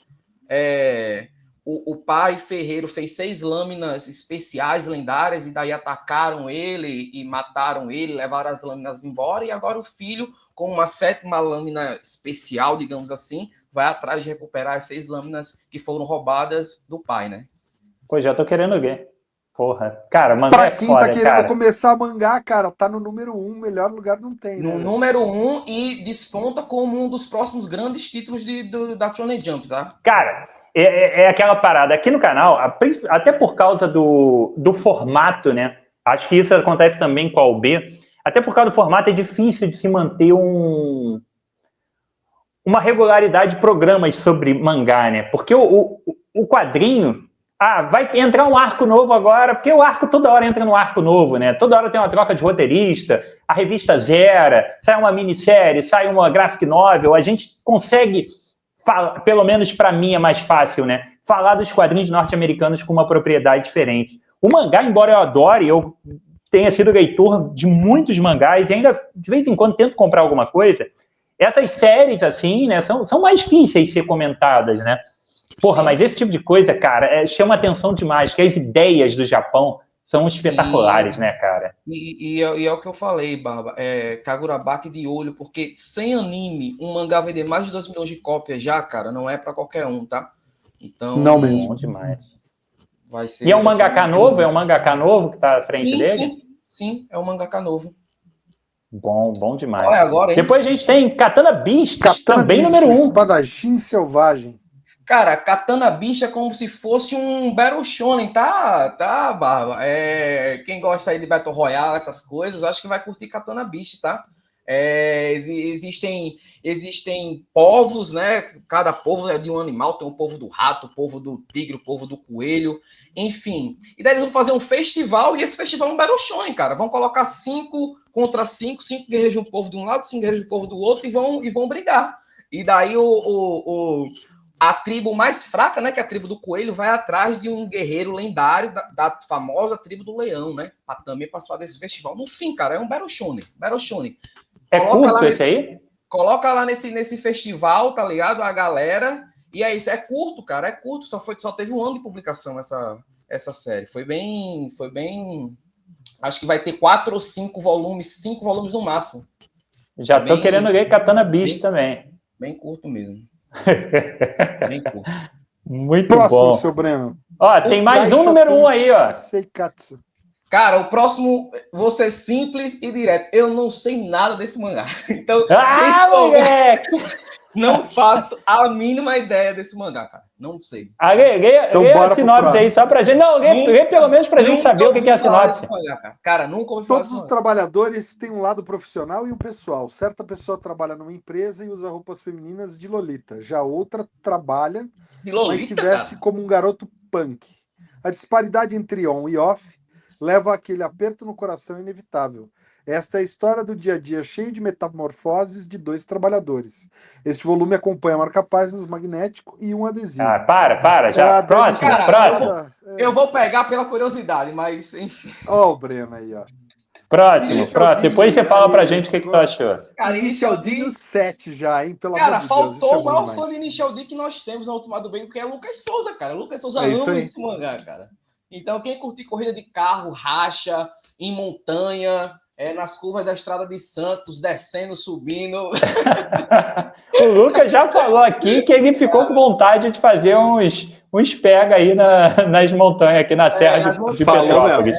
O pai ferreiro fez 6 lâminas especiais, lendárias, e daí atacaram ele e mataram ele, levaram as lâminas embora, e agora o filho, com uma 7ª lâmina especial, digamos assim, vai atrás de recuperar as 6 lâminas que foram roubadas do pai, né? Pô, já tô querendo ver. Porra. Cara, mangá Pra é quem foda, tá querendo cara. começar mangá, cara, tá no número 1, melhor lugar não tem, né? No número 1 e desponta como um dos próximos grandes títulos da Shonen Jump, tá? Cara, é aquela parada. Aqui no canal, até por causa do formato, né? Acho que isso acontece também com a UB. Até por causa do formato, é difícil de se manter uma regularidade de programas sobre mangá, né? Porque o quadrinho, vai entrar um arco novo agora, porque o arco toda hora entra num arco novo, né? Toda hora tem uma troca de roteirista, a revista zera, sai uma minissérie, sai uma graphic novel, a gente consegue, pelo menos para mim é mais fácil, né? Falar dos quadrinhos norte-americanos com uma propriedade diferente. O mangá, embora eu adore, eu tenha sido leitor de muitos mangás e ainda de vez em quando tento comprar alguma coisa, essas séries, assim, né, são mais difíceis de ser comentadas, né? Porra, mas esse tipo de coisa, cara, chama atenção demais, que as ideias do Japão são espetaculares, né, cara? E é o que eu falei, Barba, Kagurabaki de olho, porque sem anime, um mangá vender mais de 2 milhões de cópias já, cara, não é pra qualquer um, tá? Então, não mesmo. Bom demais. Vai ser, e é um mangaka novo? É um mangaka novo que tá à frente dele? Sim, é um mangaka novo. Bom demais. Qual é agora, hein? Depois a gente tem Katana Beast, Katana também Beast, número 1. espadachim selvagem. Cara, Katana Beast é como se fosse um Battle Shonen, tá, Barba? Quem gosta aí de Battle Royale, essas coisas, acho que vai curtir Katana Beast, tá? Existem povos, né? Cada povo é de um animal, tem o povo do rato, o povo do tigre, o povo do coelho, enfim. E daí eles vão fazer um festival, e esse festival é um Battle Shonen, cara. Vão colocar 5 contra 5, 5 guerreiros de um povo de um lado, 5 guerreiros de um povo do outro, e vão brigar. E daí a tribo mais fraca, né, que é a tribo do coelho, vai atrás de um guerreiro lendário da famosa tribo do leão, né, para também participar desse festival. No fim, cara, é um Battle Shonen. É curto esse aí? Coloca lá nesse festival, tá ligado? A galera, e é isso, é curto, cara, é curto, só teve 1 ano de publicação essa série. Foi bem, acho que vai ter 4 ou 5 volumes, 5 volumes no máximo. Já tô querendo ler Katana Beast também. Bem curto mesmo. Bem curto. Muito Próximo, bom. seu Breno. Ó, tem mais um número 1 aí, ó. Seikatsu. Cara, o próximo, vou ser simples e direto. Eu não sei nada desse mangá. Então, moleque! Não faço a mínima ideia desse mangá, cara. Não sei. Então, lê bora a sinopse aí, só pra gente. Não, lê pelo menos pra gente saber o que é a sinopse. Cara, nunca ouvi falar Todos os trabalhadores têm um lado profissional e um pessoal. Certa pessoa trabalha numa empresa e usa roupas femininas de Lolita. Já outra trabalha, mas se veste como um garoto punk. A disparidade entre on e off leva àquele aperto no coração inevitável. Esta é a história do dia a dia cheio de metamorfoses de 2 trabalhadores. Este volume acompanha marca-páginas magnético e um adesivo. Para, já. Próximo. Eu vou pegar pela curiosidade, mas enfim. Ó o Breno aí, ó. Próximo. Depois você fala pra gente o que tu achou. Cara, Initial D 7 já, hein? Pelo cara, amor de Deus. Faltou o maior fã de Initial D que nós temos na Última do Bem, que é Lucas Souza, cara. Lucas Souza ama esse mangá, cara. Então, quem curtir corrida de carro, racha, em montanha, nas curvas da Estrada de Santos, descendo, subindo. O Lucas já falou aqui que ele ficou com vontade de fazer uns pega aí nas montanhas, aqui na Serra de Petrópolis.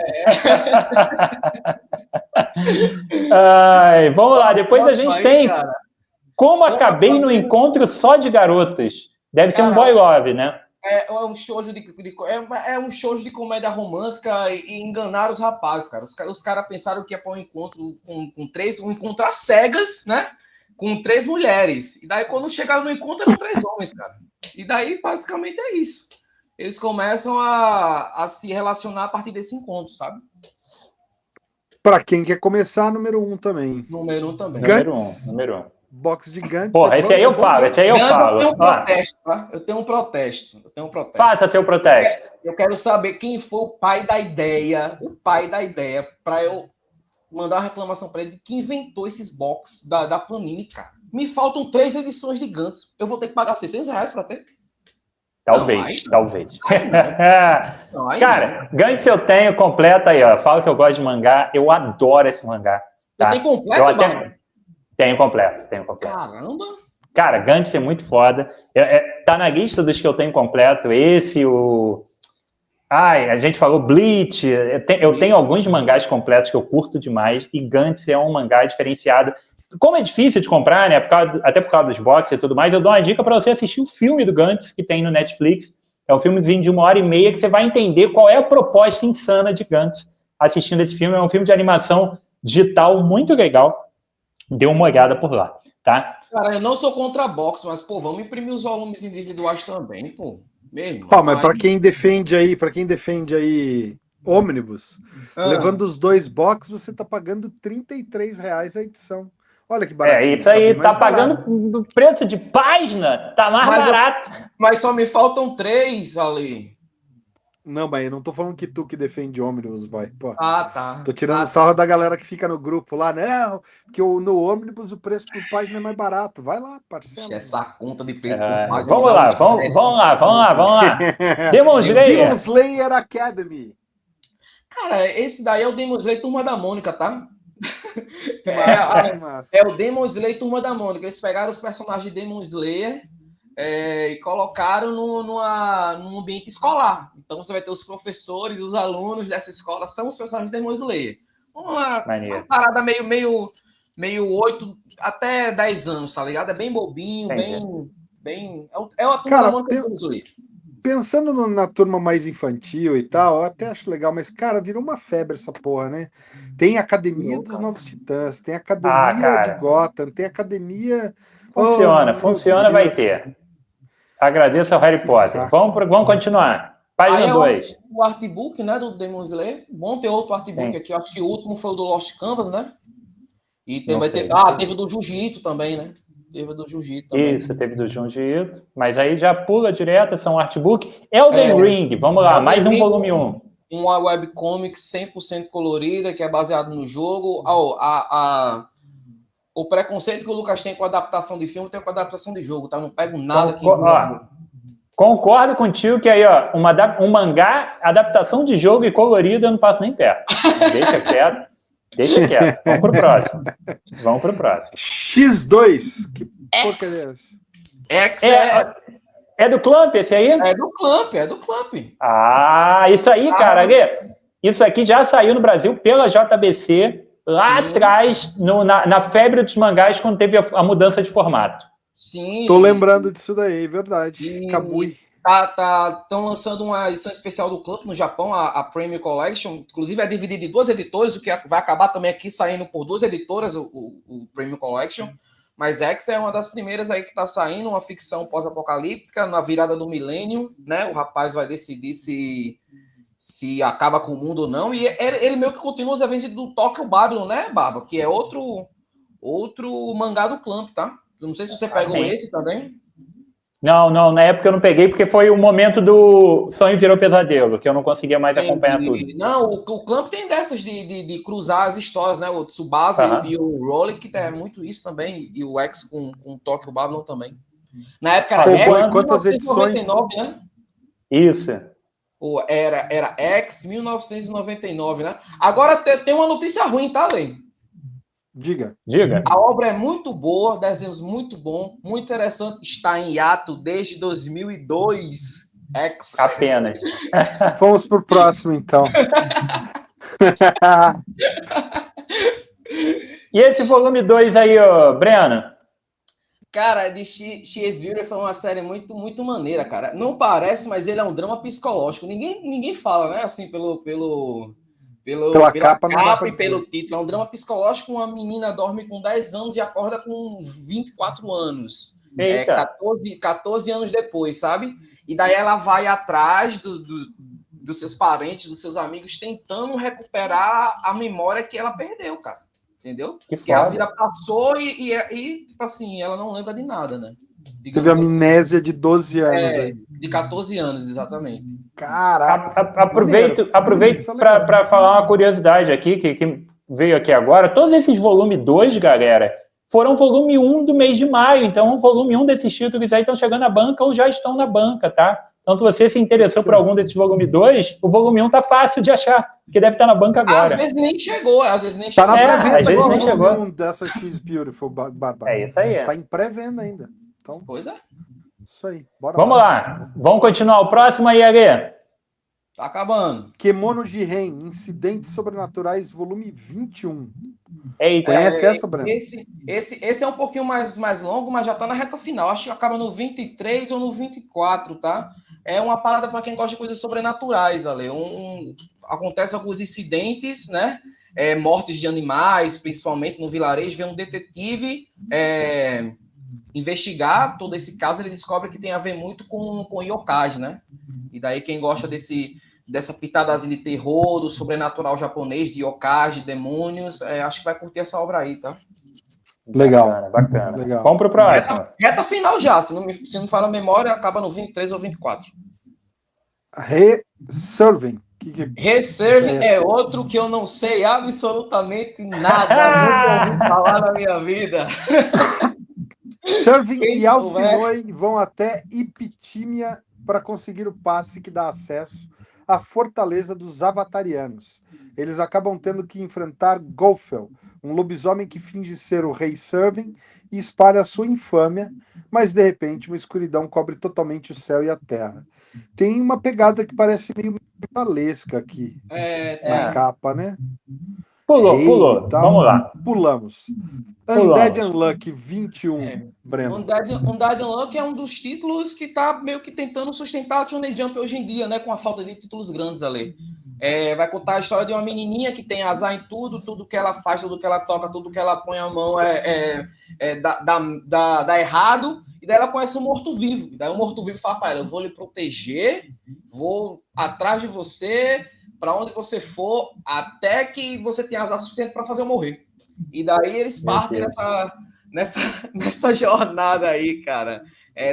Vamos lá, depois a gente tem Como Acabei no Encontro Só de Garotas. Deve ser um boy love, né? É um shoujo de comédia romântica e enganaram os rapazes, cara. Os caras pensaram que ia para um encontro com 3, um encontro às cegas, né? Com 3 mulheres. E daí, quando chegaram no encontro, eram 3 homens, cara. E daí, basicamente, é isso. Eles começam a se relacionar a partir desse encontro, sabe? Para quem quer começar, número 1 também. Número 1 também. Número 1. Box de Gantz. Porra, esse aí eu falo, esse aí eu falo. Eu tenho um protesto, tá? Eu tenho um protesto. Faça seu protesto. Eu quero saber quem foi o pai da ideia, para eu mandar uma reclamação para ele de que inventou esses box da Panini, cara. Me faltam 3 edições de Gantz. Eu vou ter que pagar R$600 para ter? Talvez. Não, cara, Gantz eu tenho completo aí, ó. Falo que eu gosto de mangá. Eu adoro esse mangá. Tá? Você tem completo, mano? Tenho completo. Caramba! Cara, Gantz é muito foda. Tá na lista dos que eu tenho completo. Esse, o... Ai, a gente falou Bleach. Eu tenho alguns mangás completos que eu curto demais. E Gantz é um mangá diferenciado. Como é difícil de comprar, né? Até por causa dos boxes e tudo mais, eu dou uma dica para você assistir o filme do Gantz, que tem no Netflix. É um filmezinho de 1h30 que você vai entender qual é a proposta insana de Gantz assistindo esse filme. É um filme de animação digital muito legal. Dê uma olhada por lá, tá? Cara, eu não sou contra box, mas, pô, vamos imprimir os volumes individuais também, pô. Mesmo. Mas para quem defende aí ônibus, levando os 2 box, você tá pagando R$33 a edição. Olha que baratinho. Isso aí, tá pagando o preço de página, tá mais barato. Mas só me faltam 3 ali. Não, mas eu não tô falando que tu que defende ônibus, boy. Pô, tá. Tô tirando sarro da galera que fica no grupo lá, não, que no ônibus o preço por página é mais barato. Vai lá, parcela. Essa conta de preço por página. Vamos lá. Demon Slayer Academy. Cara, esse daí é o Demon Slayer Turma da Mônica, tá? Massa. É o Demon Slayer Turma da Mônica. Eles pegaram os personagens de Demon Slayer e colocaram num ambiente escolar. Então você vai ter os professores, os alunos dessa escola são os personagens de Demon Slayer. Uma parada meio 8 até 10 anos, tá ligado? É bem bobinho, bem. É uma Turma da Mônica de Demon Slayer. Pensando na turma mais infantil e tal, eu até acho legal, mas, cara, virou uma febre essa porra, né? Tem Academia dos Novos Titãs, tem Academia de Gotham, tem Academia... Funciona, vai ter. Agradeço ao Harry Potter. Vamos continuar. Página 2. O artbook, né, do Demon Slayer. Bom ter outro artbook aqui. Eu acho que o último foi o do Lost Canvas, né? E teve o do Jiu-Jitsu também, né? Teve do Jiu-Jitsu também. Isso, teve do Jiu-Jitsu. Mas aí já pula direto, são artbook. Elden Ring, vamos lá, mais um volume 1. Uma webcomic 100% colorida, que é baseado no jogo. O preconceito que o Lucas tem com a adaptação de filme, tem com a adaptação de jogo, tá? Não pego nada aqui. Concordo contigo que aí, ó, um mangá, adaptação de jogo e colorido, eu não passo nem perto. Deixa quieto. Vamos pro próximo. X2. Que porcaria é essa? É do Clamp esse aí? É do Clamp. Isso aí, cara. Isso aqui já saiu no Brasil pela JBC, lá atrás, na febre dos mangás, quando teve a mudança de formato. Sim. Tô lembrando disso daí, verdade. Kabui. Estão lançando uma edição especial do Clamp no Japão, a Premium Collection. Inclusive é dividida em 2 editores, o que vai acabar também aqui saindo por 2 editoras, o Premium Collection. Mas X é uma das primeiras aí que está saindo, uma ficção pós-apocalíptica, na virada do milênio, né? O rapaz vai decidir se acaba com o mundo ou não. E ele meio que continua os eventos do Tokyo Babylon, né, Barba? Que é outro mangá do Clamp, tá? Não sei se você pegou esse também. Não, na época eu não peguei, porque foi o momento do Sonho Virou Pesadelo, que eu não conseguia mais acompanhar tudo. Não, o Clamp tem dessas de cruzar as histórias, né? O Tsubasa e o Rolling, que tem muito isso também, e o X com o Tokyo Babylon também. Na época era quantas edições? 1999, né? Isso. Era X 1999, né? Agora tem uma notícia ruim, tá, Lei? Diga. A obra é muito boa, desenhos muito bom, muito interessante. Está em hiato desde 2002. Apenas. Vamos pro próximo, então. E esse volume 2 aí, ó, Breno? Cara, de X-Beauty foi uma série muito, muito maneira, cara. Não parece, mas ele é um drama psicológico. Ninguém fala, né? Assim, pela capa e pelo título. É um drama psicológico. Uma menina dorme com 10 anos e acorda com 24 anos. 14 anos depois, sabe? E daí ela vai atrás dos seus parentes, dos seus amigos, tentando recuperar a memória que ela perdeu, cara. entendeu? Que Porque a foda. vida passou e, tipo assim, ela não lembra de nada, né? Teve Digamos assim. amnésia de 12 anos aí. De 14 anos, exatamente. Caraca. Maneiro. Aproveito Isso é legal. para falar uma curiosidade aqui, que veio aqui agora. Todos esses volume 2, galera, foram volume 1 do mês de maio. Então, o volume 1 desses títulos aí estão chegando na banca ou já estão na banca, tá? Então, se você se interessou por algum desses volume 2, o volume 1 tá fácil de achar, porque deve estar na banca agora. Às vezes nem chegou, Tá na pré-venda às vezes aqui nem o volume chegou. 1 dessa X Beautiful, Bárbara. É isso aí. Tá em pré-venda ainda. Então, Pois é. isso aí. Bora Vamos lá. Vamos continuar. O próximo aí, Ale. Tá acabando. Kemono Jiren, Incidentes Sobrenaturais, volume 21. Eita. Conhece essa, Breno? Esse é um pouquinho mais longo, mas já tá na reta final. Acho que acaba no 23 ou no 24, tá? É uma parada para quem gosta de coisas sobrenaturais, Ale. Acontece alguns incidentes, né? Mortes de animais, principalmente no vilarejo. Vem um detetive investigar todo esse caso. Ele descobre que tem a ver muito com yokais, né? E daí quem gosta dessa pitadazinha de terror, do sobrenatural japonês, de yokais, de demônios, acho que vai curtir essa obra aí, tá? Legal. Bacana. Legal. Vamos pro próximo. Reta final já, se não me fala a memória, acaba no 23 ou 24. Reserving. Reserve é outro que eu não sei absolutamente nada, nunca ouvi falar na minha vida. Serving Quem e souber. Alcinoi vão até Ipitímia para conseguir o passe que dá acesso à fortaleza dos Avatarianos. Eles acabam tendo que enfrentar Golfel, um lobisomem que finge ser o rei Serving e espalha sua infâmia, mas de repente uma escuridão cobre totalmente o céu e a terra. Tem uma pegada que parece meio medievalesca aqui na capa, né? Pulou. Eita, Vamos lá. Pulamos. Undead Unluck 21, Breno. Undead Unluck é um dos títulos que tá meio que tentando sustentar a Shonen Jump hoje em dia, né? Com a falta de títulos grandes ali. Vai contar a história de uma menininha que tem azar em tudo que ela faz, tudo que ela toca, tudo que ela põe a mão dá errado. E daí ela conhece um morto-vivo. E daí o morto-vivo fala para ela: eu vou lhe proteger, vou atrás de você, para onde você for, até que você tenha azar suficiente para fazer eu morrer. E daí eles partem nessa jornada aí, cara.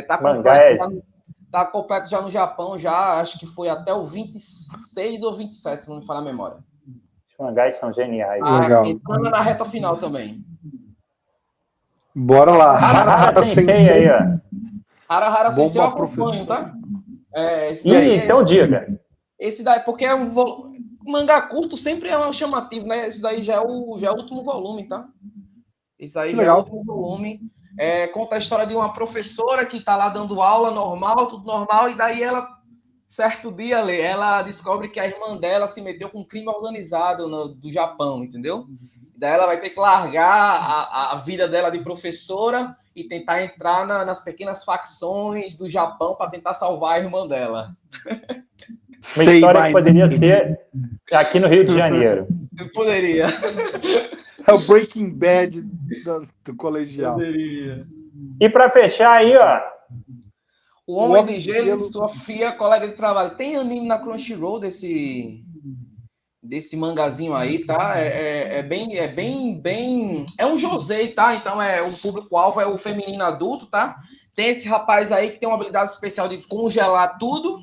Tá completo já no Japão, já acho que foi até o 26 ou 27, se não me falar a memória. Os mangás são geniais. Entrando na reta final também. Bora lá. Hara Sensei aí, ó. Hara Sensei eu acompanho, tá? Então diga. Esse daí, porque é um mangá curto, sempre é um chamativo, né? Esse daí já é o último volume, tá? Esse aí já é o último volume. Conta a história de uma professora que tá lá dando aula normal, tudo normal, e daí ela, certo dia, ela descobre que a irmã dela se meteu com um crime organizado do Japão, entendeu? E daí ela vai ter que largar a vida dela de professora e tentar entrar nas pequenas facções do Japão para tentar salvar a irmã dela. Uma história que poderia ser aqui no Rio de Janeiro. Eu poderia. É o Breaking Bad do colegial. Poderia. E para fechar aí, ó. O Homem de Gelo, Sofia, colega de trabalho. Tem anime na Crunchyroll desse mangazinho aí, tá? É um josei, tá? Então o público-alvo é o feminino adulto, tá? Tem esse rapaz aí que tem uma habilidade especial de congelar tudo.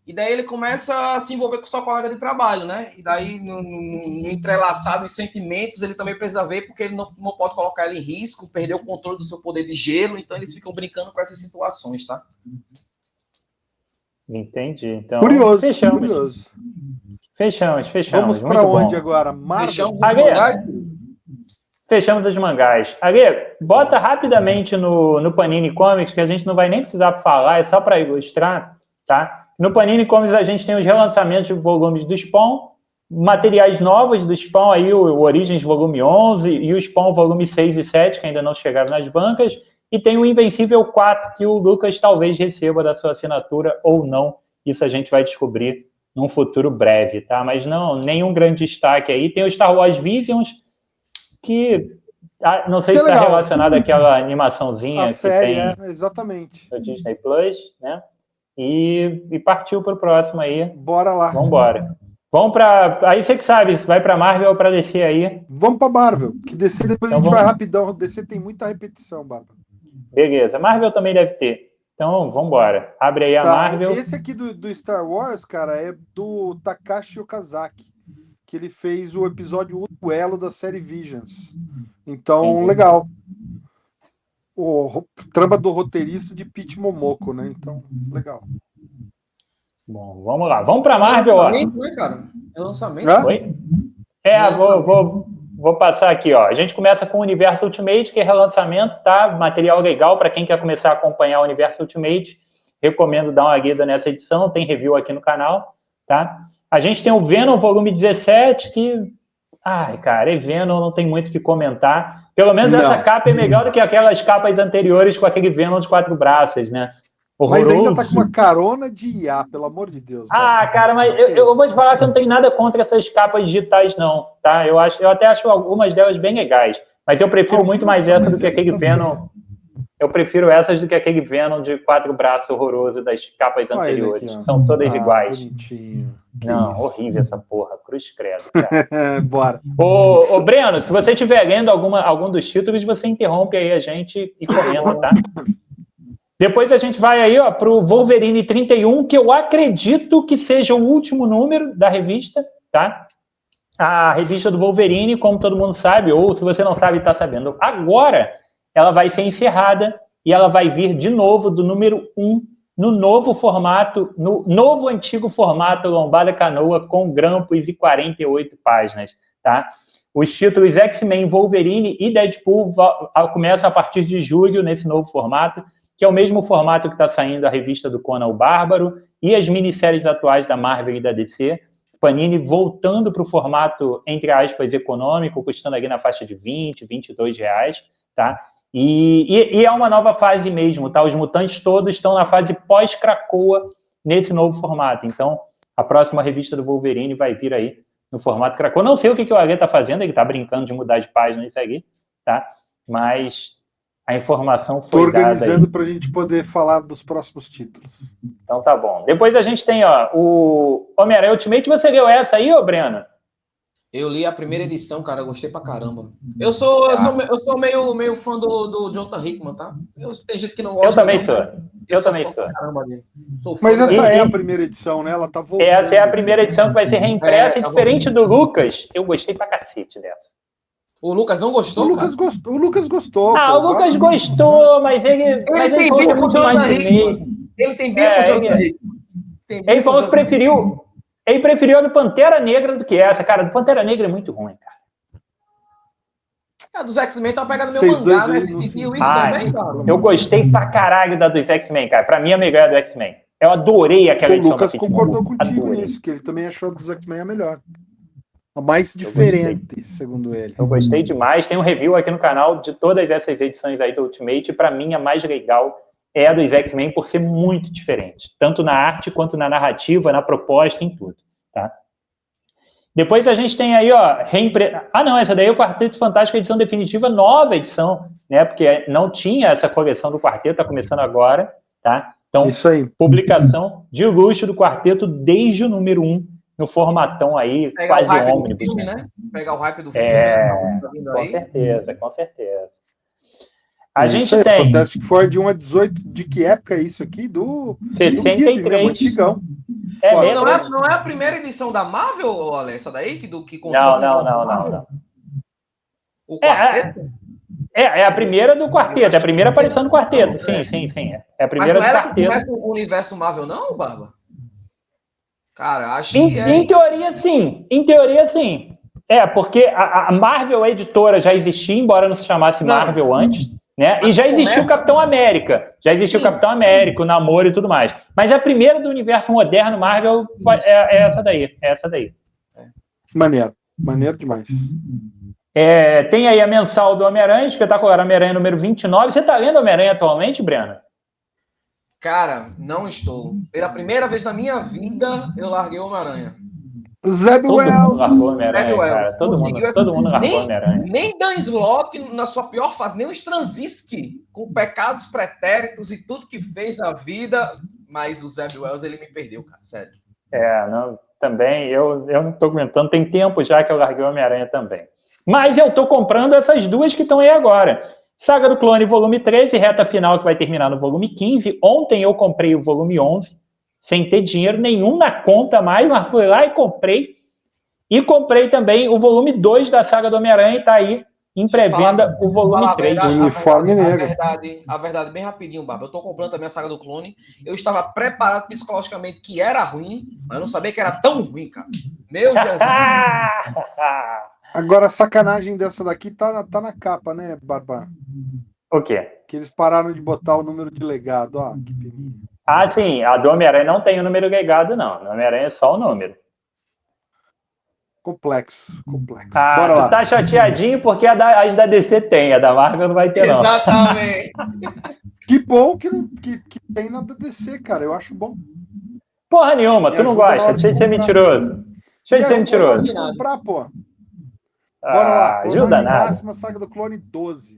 E daí ele começa a se envolver com sua colega de trabalho, né? E daí, no entrelaçado dos sentimentos, ele também precisa ver, porque ele não pode colocar ele em risco, perder o controle do seu poder de gelo, então eles ficam brincando com essas situações, tá? Entendi. Então, curioso, curioso. Fechamos. Vamos para onde agora? Fechamos os mangás? Fechamos os mangás. Ale, bota rapidamente no Panini Comics, que a gente não vai nem precisar falar, é só para ilustrar, tá? No Panini Comics a gente tem os relançamentos de volumes do Spawn, materiais novos do Spawn, aí o Origins volume 11 e o Spawn volume 6 e 7, que ainda não chegaram nas bancas, e tem o Invencível 4, que o Lucas talvez receba da sua assinatura ou não. Isso a gente vai descobrir num futuro breve, tá? Mas não, nenhum grande destaque aí. Tem o Star Wars Visions, que não sei se está relacionado àquela animaçãozinha que série, tem exatamente. no Disney Plus, né? E partiu para o próximo aí. Bora lá. Vambora. Vamos para... Aí você que sabe, se vai para Marvel ou para DC aí. Vamos pra Marvel, que DC depois Então a gente vamos. vai rapidão. DC tem muita repetição, Bárbara. Beleza. Marvel também deve ter. Então, vamos embora. Abre aí a Tá, Marvel. esse aqui do Star Wars, cara, é do Takashi Okazaki, que ele fez o episódio O Duelo da série Visions. Então, Entendi. legal. Trama do roteirista de Pete Momoko, né? Então, legal. Bom, vamos lá. Vamos para É Marvel, ó. lançamento, né, cara? É lançamento. Hã? Oi? É Vou passar aqui, ó. A gente começa com o Universo Ultimate, que é relançamento, tá? Material legal para quem quer começar a acompanhar o Universo Ultimate. Recomendo dar uma lida nessa edição, tem review aqui no canal, tá? A gente tem o Venom volume 17, que... Ai, cara, Venom não tem muito o que comentar. Pelo menos essa capa é melhor do que aquelas capas anteriores com aquele Venom de 4 braços, né? Mas Horroroso. ainda tá com uma carona de IA, pelo amor de Deus. Ah, cara, mas eu vou te falar que eu não tenho nada contra essas capas digitais, não, tá? Eu até acho algumas delas bem legais, mas eu prefiro muito mais essa do que aquele Venom. Eu prefiro essas do que aquele Venom de 4 braços horroroso das capas anteriores. Aqui, são todas iguais. Bonitinho. Não, isso? horrível essa porra, cruz credo, cara. Bora. Ô, Breno, se você estiver lendo algum dos títulos, você interrompe aí a gente e comenta, tá? Depois a gente vai aí, ó, pro Wolverine 31, que eu acredito que seja o último número da revista, tá? A revista do Wolverine, como todo mundo sabe, ou se você não sabe, tá sabendo agora, ela vai ser encerrada e ela vai vir de novo do número 1 no novo formato, no novo antigo formato Lombada Canoa com grampos e 48 páginas, tá? Os títulos X-Men, Wolverine e Deadpool começam a partir de julho nesse novo formato, que é o mesmo formato que está saindo a revista do Conan o Bárbaro e as minisséries atuais da Marvel e da DC. Panini voltando para o formato, entre aspas, econômico, custando aqui na faixa de 20, 22 reais, tá? E é uma nova fase mesmo, tá? Os mutantes todos estão na fase pós-Krakoa nesse novo formato. Então, a próxima revista do Wolverine vai vir aí no formato Krakoa. Não sei o que o Ale está fazendo, ele está brincando de mudar de página isso aqui, tá? Mas a informação foi dada. Estou organizando para a gente poder falar dos próximos títulos. Então tá bom. Depois a gente tem, ó, o Homem-Aranha Ultimate. Você leu essa aí, ô Breno? Eu li a primeira edição, cara, eu gostei pra caramba. Eu sou meio fã do Jonathan Hickman, tá? Tem gente que não gosta. Eu também sou. Eu também sou. Caramba, mas essa é a primeira edição, né? Ela tá voltando. Essa é a primeira edição que vai ser reimpressa, diferente do Lucas. Eu gostei pra cacete dessa. O Lucas não gostou? O Lucas gostou. Ah, o Lucas gostou, mas ele tem falou muito mais de mesmo. Ele tem bem com o Jonathan Hickman. Ele falou que preferiu. Ele preferiu a do Pantera Negra do que essa, cara. Do Pantera Negra é muito ruim, cara. A dos X-Men tá pegando meu mangá, né? Você sentiu isso também, cara? Eu gostei pra caralho da dos X-Men, cara. Pra mim, a melhor é do X-Men. Eu adorei aquela edição. O Lucas concordou contigo nisso, que ele também achou a dos X-Men a melhor. A mais diferente, segundo ele. Eu gostei demais. Tem um review aqui no canal de todas essas edições aí do Ultimate. Pra mim, a mais legal é a dos X-Men por ser muito diferente. Tanto na arte, quanto na narrativa, na proposta, em tudo. Tá? Depois a gente tem aí, ó... não, essa daí é o Quarteto Fantástico, edição definitiva, nova edição, né? Porque não tinha essa coleção do Quarteto, tá começando agora, tá? Então, isso aí. Publicação de luxo do Quarteto desde o número 1, no formatão aí, pegar quase ônibus. Né? Pegar o hype do filme, né? Com certeza, com certeza. A gente aí, tem... Fantastic Four de 1 a 18, de que época é isso aqui? Do 63. Mesmo, antigão. Não é a primeira edição da Marvel, Ale, essa daí? Que Não. O Quarteto? É a primeira do Quarteto, é a primeira aparição do Quarteto. Sim. É a primeira do Quarteto. Mas não começa o universo Marvel, não, Barba? Cara, acho que em teoria, sim. Em teoria, sim. Porque a Marvel editora já existia, embora não se chamasse Marvel antes, né? E já existiu o Capitão América. Já existiu o Capitão América, o Namor e tudo mais. Mas a primeira do universo moderno Marvel é essa daí. É essa daí. Maneiro demais. Tem aí a mensal do Homem-Aranha, espetacular Homem-Aranha número 29. Você tá lendo Homem-Aranha atualmente, Breno? Cara, não estou. Pela primeira vez na minha vida, eu larguei o Homem-Aranha. Zeb Wells. Largou o Homem-Aranha, cara. Todo mundo largou o Homem-Aranha. Nem Dan Slott, na sua pior fase, nem o Straczynski, com pecados pretéritos e tudo que fez na vida, mas o Zeb Wells, ele me perdeu, cara, sério. também. Eu não estou aguentando. Tem tempo já que eu larguei o Homem-Aranha também. Mas eu estou comprando essas duas que estão aí agora. Saga do Clone, volume 13, reta final que vai terminar no volume 15. Ontem eu comprei o volume 11, sem ter dinheiro nenhum na conta mais, mas fui lá e comprei. E comprei também o volume 2 da Saga do Homem-Aranha e tá aí em pré-venda o volume 3. Uniforme negro. A verdade, bem rapidinho, Baba. Eu tô comprando também a Saga do Clone. Eu estava preparado psicologicamente que era ruim, mas eu não sabia que era tão ruim, cara. Meu Jesus. Agora, a sacanagem dessa daqui tá na capa, né, Barba? O quê? Que eles pararam de botar o número de legado, ó. Que peninha. Ah, sim. A do Homem-Aranha não tem o número legado, não. No Homem-Aranha é só o número. Complexo. Bora lá. Tu tá chateadinho porque as da DC tem, a da Marvel não vai ter, não. Exatamente. Que bom que tem na DC, cara. Eu acho bom. Porra nenhuma, tu não gosta. Deixa de ser mentiroso. Deixa de ser mentiroso. Comprar, pô. Bora lá. Ajuda nada. Máxima, Saga do Clone 12.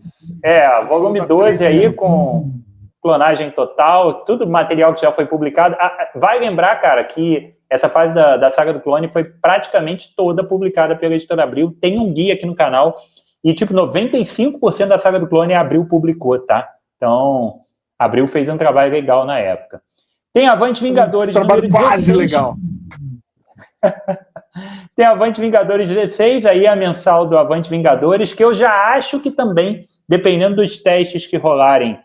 Volume 12 aí com clonagem total, tudo material que já foi publicado. Vai lembrar, cara, que essa fase da Saga do Clone foi praticamente toda publicada pela Editora Abril. Tem um guia aqui no canal e, 95% da Saga do Clone a Abril publicou, tá? Então, a Abril fez um trabalho legal na época. Tem Avante Vingadores. Trabalho quase legal. Tem Avante Vingadores 16, aí a mensal do Avante Vingadores, que eu já acho que também, dependendo dos testes que rolarem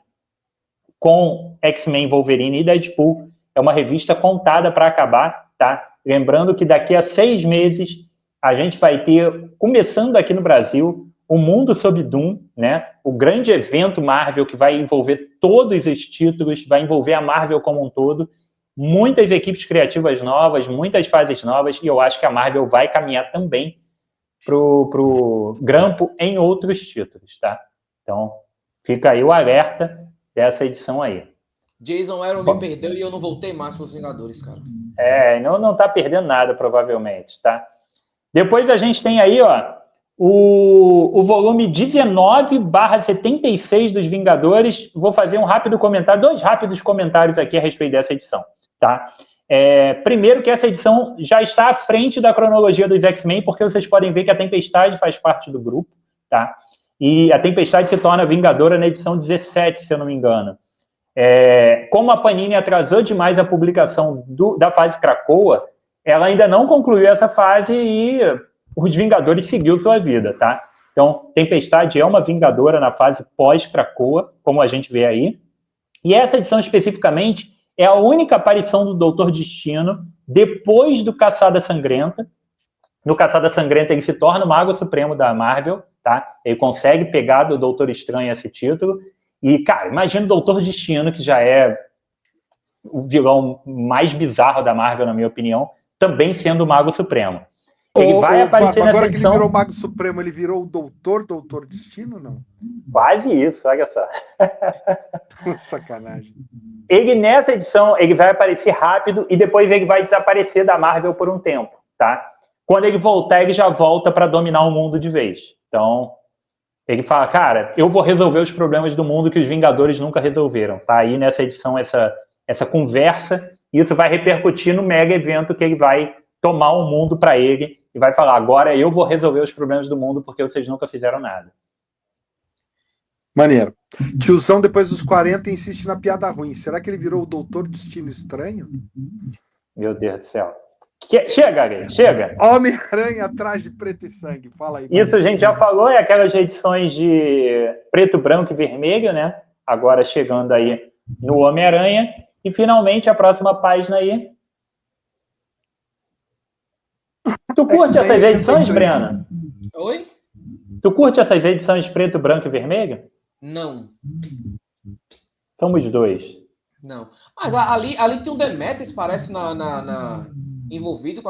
com X-Men, Wolverine e Deadpool, é uma revista contada para acabar, tá? Lembrando que daqui a 6 meses a gente vai ter, começando aqui no Brasil, o Mundo Sob Doom, né? O grande evento Marvel que vai envolver todos os títulos, vai envolver a Marvel como um todo, muitas equipes criativas novas, muitas fases novas, e eu acho que a Marvel vai caminhar também pro grampo em outros títulos, tá? Então, fica aí o alerta dessa edição aí. Jason Aaron me perdeu e eu não voltei mais para os Vingadores, cara. Não tá perdendo nada, provavelmente, tá? Depois a gente tem aí, ó, o volume 19/76 dos Vingadores. Vou fazer um rápido comentário, 2 rápidos comentários aqui a respeito dessa edição, tá? Primeiro que essa edição já está à frente da cronologia dos X-Men, porque vocês podem ver que a Tempestade faz parte do grupo, tá? E a Tempestade se torna Vingadora na edição 17, se eu não me engano. Como a Panini atrasou demais a publicação da fase Krakoa, ela ainda não concluiu essa fase e os Vingadores seguiu sua vida, tá? Então, Tempestade é uma Vingadora na fase pós-Krakoa, como a gente vê aí. E essa edição especificamente é a única aparição do Doutor Destino depois do Caçada Sangrenta. No Caçada Sangrenta ele se torna o Mago Supremo da Marvel, tá? Ele consegue pegar do Doutor Estranho esse título. E, cara, imagina o Doutor Destino, que já é o vilão mais bizarro da Marvel, na minha opinião, também sendo o Mago Supremo. Ele vai aparecer nessa edição... Agora que ele virou o Mago Supremo, ele virou o Doutor Destino, não? Quase isso, olha só. Sacanagem. Ele, nessa edição, ele vai aparecer rápido e depois ele vai desaparecer da Marvel por um tempo, tá? Quando ele voltar, ele já volta para dominar o mundo de vez. Então, ele fala, cara, eu vou resolver os problemas do mundo que os Vingadores nunca resolveram. Tá aí nessa edição essa conversa, e isso vai repercutir no mega evento que ele vai tomar o mundo para ele e vai falar, agora eu vou resolver os problemas do mundo porque vocês nunca fizeram nada. Maneiro. Tiozão, depois dos 40, insiste na piada ruim. Será que ele virou o Doutor Destino Estranho? Meu Deus do céu. Chega, Gary, chega. Homem-Aranha atrás de preto e sangue. Fala aí. Isso a gente já falou, é aquelas edições de preto, branco e vermelho, né? Agora chegando aí no Homem-Aranha. E finalmente a próxima página aí. Tu curte essas edições, Breno? Oi? Tu curte essas edições preto, branco e vermelho? Não. Somos 2. Não. Mas ali tem um Demetrius, parece, envolvido com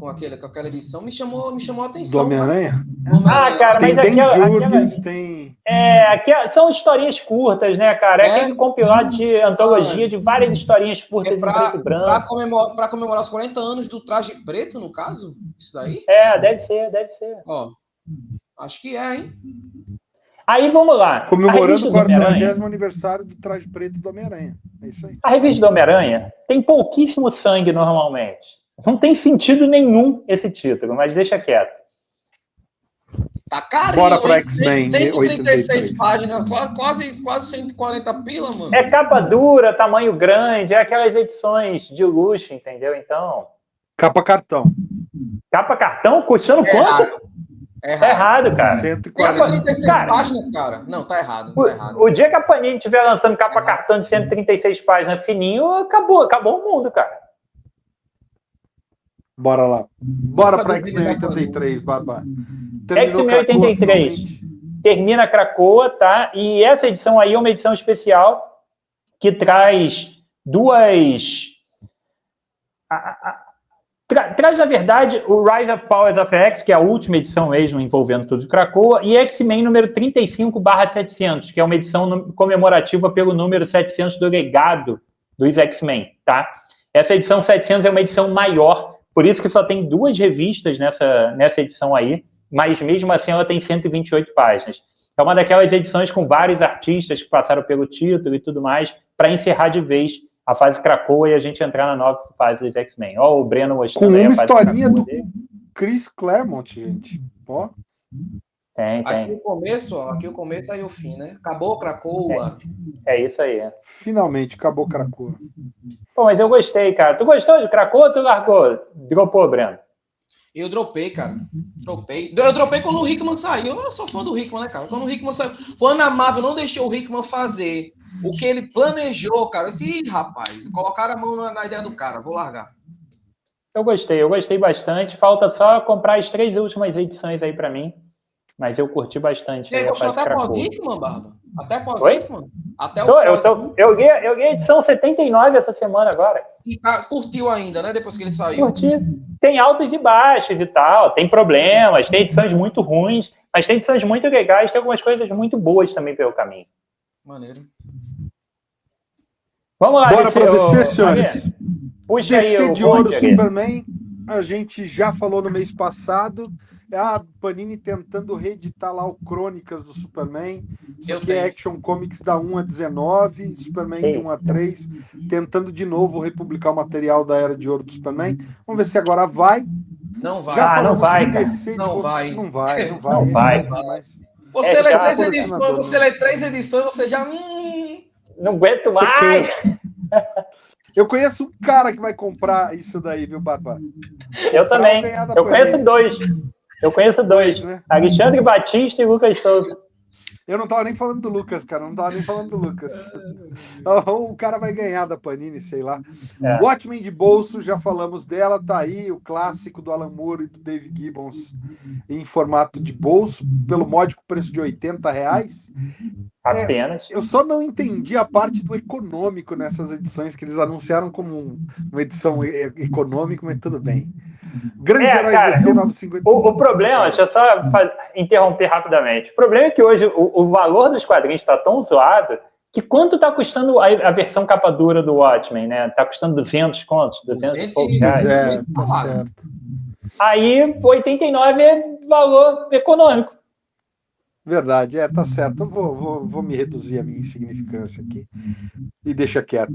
aquela edição, me chamou a atenção. Do Homem-Aranha? Cara, tem mas são historinhas curtas, né, cara? É aquele compilado de antologia de várias historinhas curtas em preto e branco. Pra comemorar os 40 anos do Traje Preto, no caso? Isso daí? Deve ser. Ó, acho que hein? Aí vamos lá. Comemorando o 40º aniversário do Traje Preto do Homem-Aranha. É isso aí. A revista do Homem-Aranha tem pouquíssimo sangue normalmente, Não tem sentido nenhum esse título, mas deixa quieto. Tá carinho, Bora pra hein? X-Men 136 83. páginas, quase 140 pila, mano. É capa dura, tamanho grande, é aquelas edições de luxo, entendeu? Então, Capa cartão. capa cartão custando É quanto? errado. É Tá errado. errado, cara. 140. 136 Cara, páginas, cara. Não, tá errado. Tá errado. O dia que a Panini estiver lançando capa cartão de 136 páginas fininho, acabou o mundo, cara. Bora lá. Bora Nunca pra duvidei X-Men da 83, Barbá. Terminou X-Men Krakoa 83 finalmente. termina a Krakoa, tá? E essa edição aí é uma edição especial que traz duas... Traz, na verdade, o Rise of Powers of X, que é a última edição mesmo envolvendo tudo de Krakoa, e X-Men número 35/700, que é uma edição comemorativa pelo número 700 do legado dos X-Men, tá? Essa edição 700 é uma edição maior, por isso que só tem 2 revistas nessa edição aí, mas mesmo assim ela tem 128 páginas. É uma daquelas edições com vários artistas que passaram pelo título e tudo mais, para encerrar de vez a fase Krakoa e a gente entrar na nova fase dos X-Men. Ó, o Breno mostrando Com aí uma a fase historinha Krakoa do dele. Chris Claremont, gente. Ó. Tem. Aqui o começo, ó. Aqui o começo, aí o fim, né? Acabou Krakoa. É isso aí. Finalmente acabou Krakoa. Pô, mas eu gostei, cara. Tu gostou de Krakoa ou tu largou? Dropou, Breno? Eu dropei, cara. Eu dropei quando o Hickman saiu. Eu sou fã do Hickman, né, cara? Quando o Hickman saiu. Quando a Marvel não deixou o Hickman fazer o que ele planejou, cara. Eu disse, ih, rapaz, colocaram a mão na ideia do cara. Vou largar. Eu gostei bastante. Falta só comprar as 3 últimas edições aí pra mim. Mas eu curti bastante Você aí a gostou fase até Krakoa. pós-Hickman, Barba? Até Oi? pós-Hickman? Até o Eu li a edição 79 essa semana agora. E curtiu ainda, né? Depois que ele saiu. Curti. Tem altos e baixos e tal, tem problemas, tem edições muito ruins, mas tem edições muito legais, tem algumas coisas muito boas também pelo caminho. Maneiro. Vamos lá, bora para DC, senhores. Puxa DC aí de o Ouro bonde, Superman, a gente já falou no mês passado. A Panini tentando reeditar lá o Crônicas do Superman. Isso aqui é Action Comics da 1 a 19, Superman de 1 a 3, tentando de novo republicar o material da Era de Ouro do Superman. Vamos ver se agora vai. Não vai. Já falamos não vai, de cara. DC de Não vai. Não vai. Não vai. Demais. Você lê 3 edições, você lê 3 edições, você já. Não aguento mais! Eu conheço um cara que vai comprar isso daí, viu, Barba? Eu também. Eu conheço 2. Eu conheço 2, né? Alexandre Batista e Lucas Souza. Eu não tava nem falando do Lucas, cara. O cara vai ganhar da Panini, sei lá. Watchmen de bolso, já falamos dela. Tá aí o clássico do Alan Moore e do Dave Gibbons em formato de bolso, pelo módico preço de R$80. Apenas. Eu só não entendi a parte do econômico nessas edições, que eles anunciaram como uma edição econômica, mas tudo bem. Grandes Heróis cara, DC 950. O problema, deixa eu só interromper rapidamente. O problema é que hoje o valor dos quadrinhos está tão zoado que quanto está custando a versão capa dura do Watchmen, né? Está custando 200 contos, 200 e poucos reais. Tá certo. Aí 89 é valor econômico. Verdade, tá certo. Eu vou me reduzir a minha insignificância aqui e deixa quieto.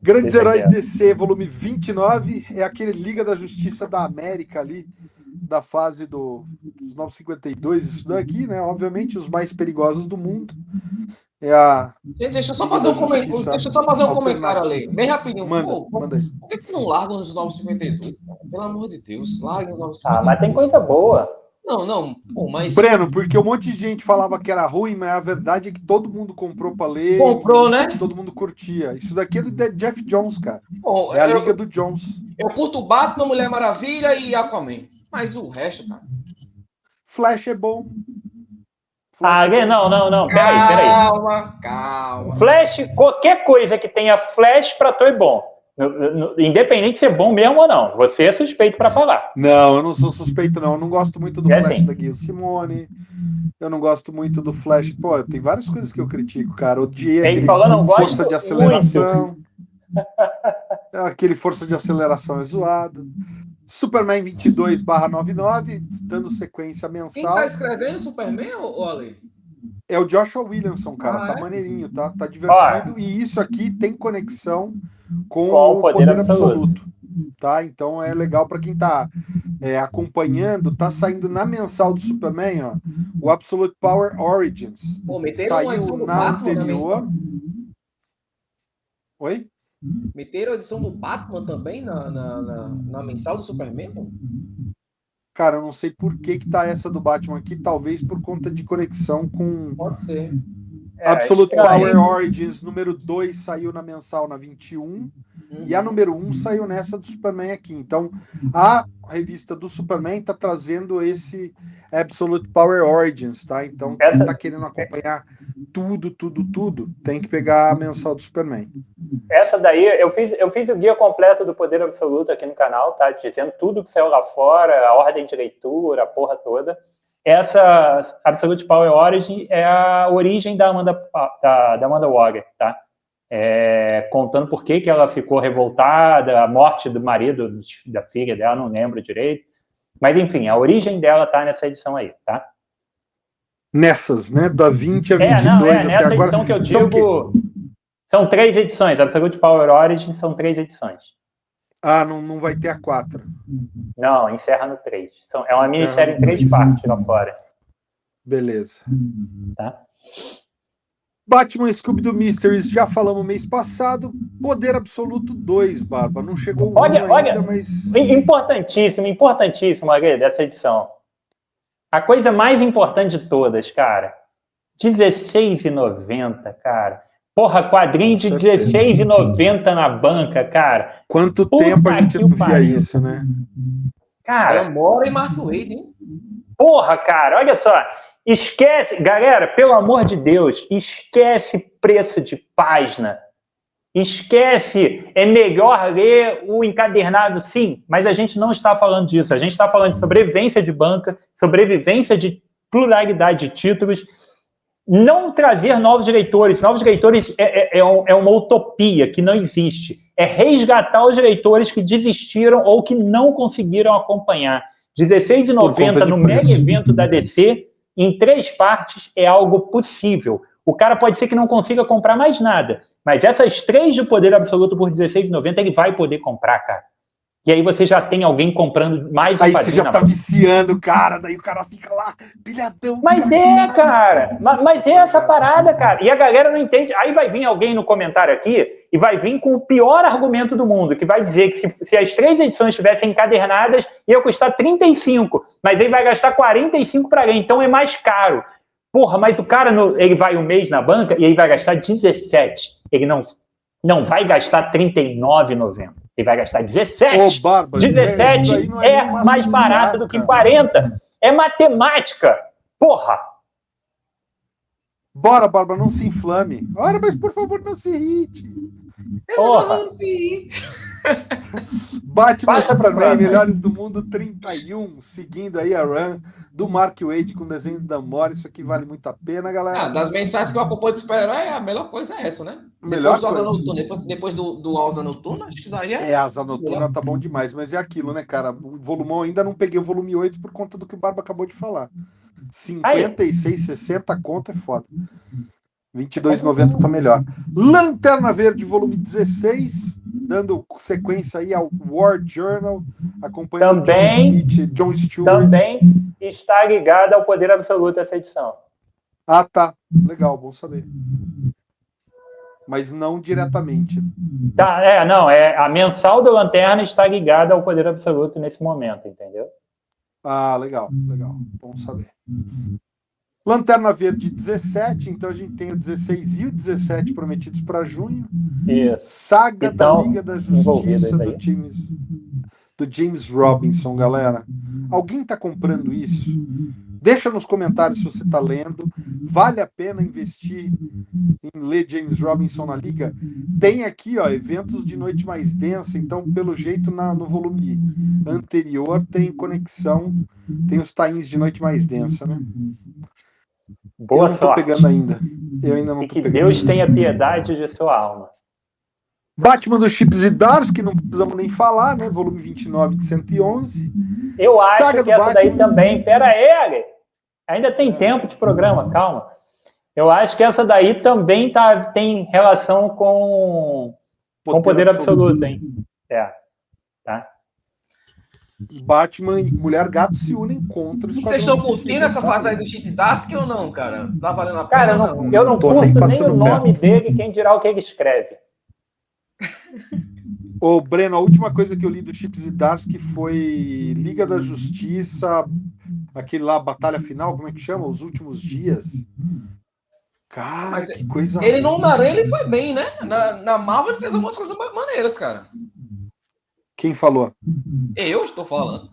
Grandes Heróis DC, volume 29, é aquele Liga da Justiça da América ali, da fase dos 952, isso daqui, né? Obviamente, os mais perigosos do mundo. Deixa eu só fazer um comentário ali, bem rapidinho. Manda aí. Por que não largam os 952, cara? Pelo amor de Deus, larguem os 952. Mas tem coisa boa. Não, mas... Breno, porque um monte de gente falava que era ruim, mas a verdade é que todo mundo comprou pra ler. Né? Todo mundo curtia. Isso daqui é do Jeff Jones, cara. É a Liga do Jones. Eu curto Batman, Mulher Maravilha e Aquaman. Mas o resto, cara... Flash é bom. Não. Peraí. Calma. Flash, qualquer coisa que tenha Flash pra tu é bom. Independente de ser bom mesmo ou não. Você é suspeito pra falar. Não, eu não sou suspeito, não. Eu não gosto muito do Flash da Gayle Simone. Eu não gosto muito do Flash. Pô, tem várias coisas que eu critico, cara. Odiei aquele força de aceleração. Aquele força de aceleração é zoado. Superman 22/99, dando sequência mensal. Quem tá escrevendo Superman, ou Ale? É o Joshua Williamson, cara. Tá maneirinho, tá divertido. E isso aqui tem conexão com o poder absoluto. tá? Então é legal para quem tá acompanhando. Tá saindo na mensal do Superman, ó, o Absolute Power Origins. Pô, meteram a Saiu edição do na Batman na anterior. mensal? Oi? Meteram a edição do Batman também na mensal do Superman, pô? Cara, eu não sei por que tá essa do Batman aqui, talvez por conta de conexão com Pode ser. Absolute estranho. Power Origins número 2 saiu na mensal na 21 e a número 1 saiu nessa do Superman aqui. Então, a revista do Superman tá trazendo esse Absolute Power Origins, tá? Então, quem tá querendo acompanhar tudo, tem que pegar a mensal do Superman. Essa daí, eu fiz o guia completo do Poder Absoluto aqui no canal, tá? Dizendo tudo que saiu lá fora, a ordem de leitura, a porra toda. Essa Absolute Power Origin é a origem da Amanda Waller, tá? Contando por que ela ficou revoltada, a morte do marido, da filha dela, não lembro direito. Mas, enfim, a origem dela tá nessa edição aí, tá? Nessas, né? Da 20 a 22 até nessa agora. edição que eu digo, são 3 edições. Absolute Power Origin são 3 edições. Ah, não vai ter a 4. Não, encerra no 3. É uma minissérie em 3 partes lá fora. Beleza. Tá? Batman Scooby-Doo Mysteries, já falamos mês passado. Poder Absoluto 2, Barba. Não chegou o 1 ainda, mas... Importantíssimo, Agri, dessa edição. A coisa mais importante de todas, cara. R$16,90, cara. Porra, quadrinho de R$16,90 na banca, cara. Quanto tempo a gente não via isso, né? Cara... Demora e Mark Waid, hein? Porra, cara, olha só. Esquece, galera, pelo amor de Deus, esquece preço de página. Esquece, é melhor ler o encadernado, sim, mas a gente não está falando disso. A gente está falando de sobrevivência de banca, sobrevivência de pluralidade de títulos, não trazer novos leitores. Novos leitores é uma utopia que não existe. É resgatar os leitores que desistiram ou que não conseguiram acompanhar. R$16,90 no mega evento da DC, em 3 partes, é algo possível. O cara pode ser que não consiga comprar mais nada, mas essas 3 de Poder Absoluto por R$16,90 ele vai poder comprar, cara. E aí você já tem alguém comprando mais um aí você já tá viciando, cara, daí o cara fica lá, pilhadão. Mas cara, mas é essa parada, cara. E a galera não entende. Aí vai vir alguém no comentário aqui e vai vir com o pior argumento do mundo, que vai dizer que se as 3 edições estivessem encadernadas, ia custar 35, mas ele vai gastar 45 para ler, então é mais caro. Porra, mas o cara, ele vai um mês na banca e ele vai gastar 17. Ele não vai gastar R$39,90. Ele vai gastar 17. Bárbara, 17 é mais barato do que 40. É matemática. Porra. Bora, Bárbara, não se inflame. Ora, mas por favor, não se irrite. Porra. Não se irrite. Batman Superman, Melhores do Mundo 31, seguindo aí a run do Mark Waid com desenho da Mora. Isso aqui vale muito a pena, galera. Das mensagens que eu acompanho do super-herói, a melhor coisa é essa, né? Melhor depois do Asa Noturna, depois do Asa Noturna, acho que isso aí Asa Noturna tá bom demais, mas é aquilo, né, cara? O volumão ainda não peguei o volume 8 por conta do que o Barba acabou de falar. 56, 60 conto é foda. 22,90 tá melhor. Lanterna Verde, volume 16, dando sequência aí ao War Journal, acompanhando John Stewart. Também está ligada ao Poder Absoluto essa edição. Ah, tá. Legal, bom saber. Mas não diretamente. Tá, a mensal do Lanterna está ligada ao Poder Absoluto nesse momento, entendeu? Ah, legal. Bom saber. Lanterna Verde 17, então a gente tem o 16 e o 17 prometidos para junho. Isso. Saga então, da Liga da Justiça do James Robinson, galera. Alguém tá comprando isso? Deixa nos comentários se você tá lendo. Vale a pena investir em ler James Robinson na Liga? Tem aqui, ó, eventos de noite mais densa, então pelo jeito no volume anterior tem conexão, tem os tains de noite mais densa, né? Boa eu não tô pegando ainda. Eu ainda não tô pegando. Que Deus tenha piedade de sua alma. Batman do Chip Zdarsky, não precisamos nem falar, né? Volume 29 de 111. Eu acho que essa daí também... Pera aí, Ale. Ainda tem tempo de programa, calma. Eu acho que essa daí também tem relação com Poder Absoluto, hein? tá? Batman e Mulher Gato se unem contra o E vocês Esquadrão estão Suicida, curtindo essa tá? fase aí do Chips Dask ou não, cara? Tá valendo a Cara, pena eu ou não, não? eu não Tô nem curto nem passando o nome perto. dele, quem dirá o que ele escreve. Ô, Breno, a última coisa que eu li do Chips e Darsky foi Liga da Justiça, aquele lá, Batalha Final, como é que chama? Os Últimos Dias. Cara, Mas que coisa ele no ruim. Homem-Aranha ele foi bem, né? Na Marvel ele fez algumas coisas maneiras, cara. Quem falou? Eu estou falando.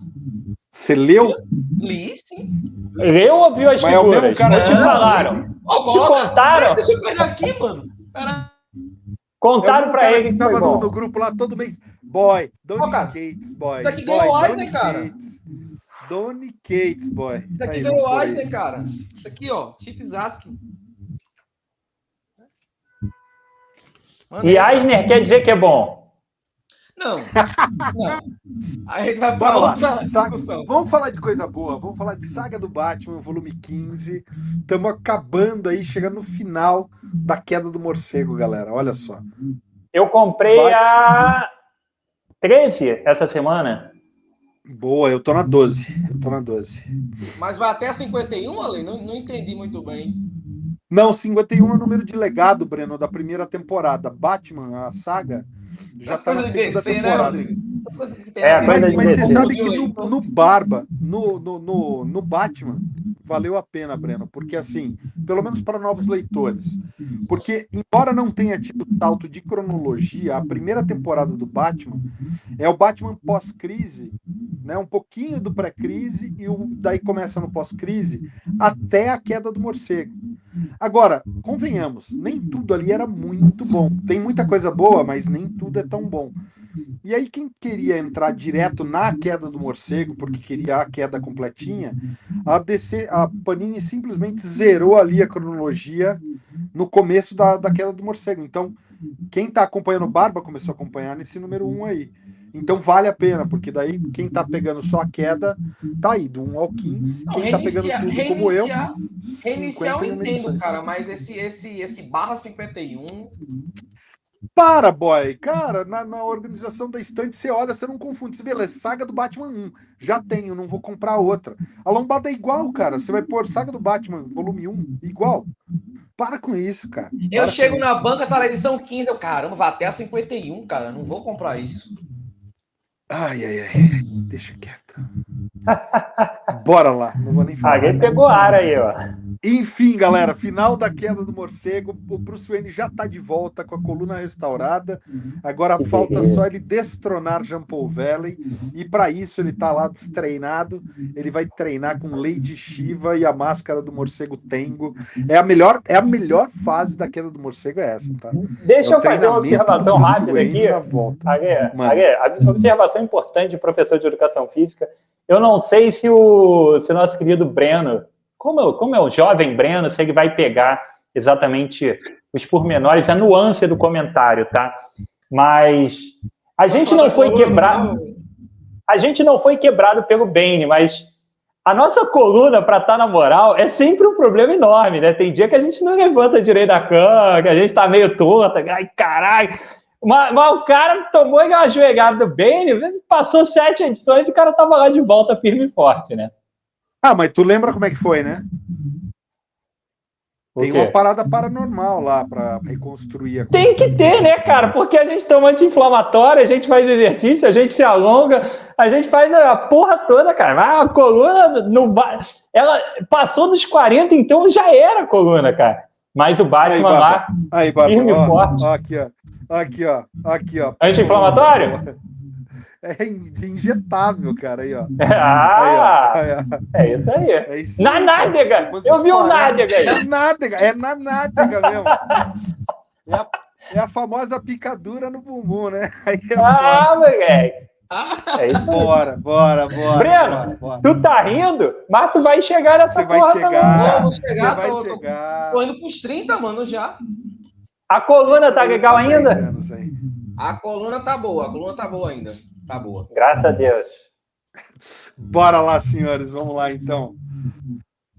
Você leu? Li, sim. Eu ouvi as Mas é o mesmo figuras, cara não te que- falaram. Ó, Te coloca. contaram? Deixa eu pegar aqui, mano. Pera. É o Contaram mesmo pra cara que ele que ficava foi no bom. grupo lá todo mês. Boy, Ó, Donny cara. Cates, boy. Isso aqui Boy, ganhou Donny Eisner, cara. Cates. Donny Cates, boy. Isso aqui Aí, ganhou vamos por Eisner, aí. cara. Isso aqui, ó. Chips Dask. E Eisner quer dizer que é bom. Não. Não. Aí a gente vai Bora para lá. outra discussão. Vamos falar de coisa boa. Vamos falar de Saga do Batman, volume 15. Estamos acabando aí, chegando no final da Queda do Morcego, galera. Olha só. Eu comprei a 13 essa semana. Boa, eu tô na 12. Eu tô na 12. Mas vai até a 51, Ale? Não entendi muito bem. Não, 51 é o número de legado, Breno, da primeira temporada. Batman, a saga, já As tá na coisas de segunda DC, né, temporada. Rodrigo? As coisas que tem É, na coisa DC. de Mas você DC. sabe que Leitor. no Barba, no Batman, valeu a pena, Breno, porque assim, pelo menos para novos leitores, porque embora não tenha tido salto de cronologia, a primeira temporada do Batman é o Batman pós-crise, né? Um pouquinho do pré-crise e daí começa no pós-crise até a queda do morcego. Agora, convenhamos, nem tudo ali era muito bom. Tem muita coisa boa, mas nem tudo é tão bom. E aí, quem queria entrar direto na queda do morcego, porque queria a queda completinha, a DC, a Panini simplesmente zerou ali a cronologia no começo da queda do morcego. Então, quem está acompanhando Barba começou a acompanhar nesse número 1 aí. Então vale a pena, porque daí quem está pegando só a queda, tá aí, do 1 ao 15. Não, Quem está pegando tudo como eu, reiniciar eu 51 entendo, edições. cara, mas esse barra 51. Para, boy! Cara, na organização da estante, você olha, você não confunde. Você vê, é Saga do Batman 1. Já tenho, não vou comprar outra. A lombada é igual, cara. Você vai pôr Saga do Batman, volume 1, igual. Para com isso, cara. Eu Para chego com na isso. banca, tá na edição 15, eu, caramba, vai até a 51, cara, não vou comprar isso. Ai, ai, ai. Deixa quieto. Bora lá, não vou nem falar. Alguém pegou ar aí, ó. Enfim, galera, final da queda do morcego. O Bruce Wayne já tá de volta com a coluna restaurada. Agora falta só ele destronar Jean Paul Valley. E para isso ele tá lá destreinado. Ele vai treinar com Lady Shiva e a máscara do morcego Tengo. É a melhor fase da queda do morcego, é essa, tá? Deixa É o eu fazer uma treinamento do observação Bruce rápida Wayne aqui. na volta. A observação importante de professor de educação física. Eu não sei se o nosso querido Breno, como é o jovem Breno, se ele vai pegar exatamente os pormenores, a nuance do comentário, tá? Mas a gente não foi quebrado. A gente não foi quebrado pelo Bane, mas a nossa coluna, para estar na moral, é sempre um problema enorme, né? Tem dia que a gente não levanta direito da cama, que a gente tá meio torta, ai, caralho. Mas o cara tomou uma joelhada do Bane, passou 7 edições e o cara tava lá de volta firme e forte, né? Ah, mas tu lembra como é que foi, né? O Tem quê? uma parada paranormal lá para reconstruir a Tem que ter, né, cara? Porque a gente toma anti-inflamatório, a gente faz exercício, a gente se alonga, a gente faz a porra toda, cara. Mas a coluna não vai. Ela passou dos 40, então já era a coluna, cara. Mas o Batman lá, firme e forte. Ó, aqui, ó. Anti-inflamatório? É injetável, cara, aí, ó. É isso aí. É isso na aí, nádega! Eu vi o nádega aí. É na nádega mesmo. É a famosa picadura no bumbum, né? Aí moleque. É isso aí. Bora. Breno, tu tá rindo, mas tu vai chegar nessa porra também. Vou chegar, tô indo pros 30, mano, já. A coluna tá legal ainda? A coluna tá boa ainda. Tá boa. Graças a Deus. Bora lá, senhores, vamos lá então.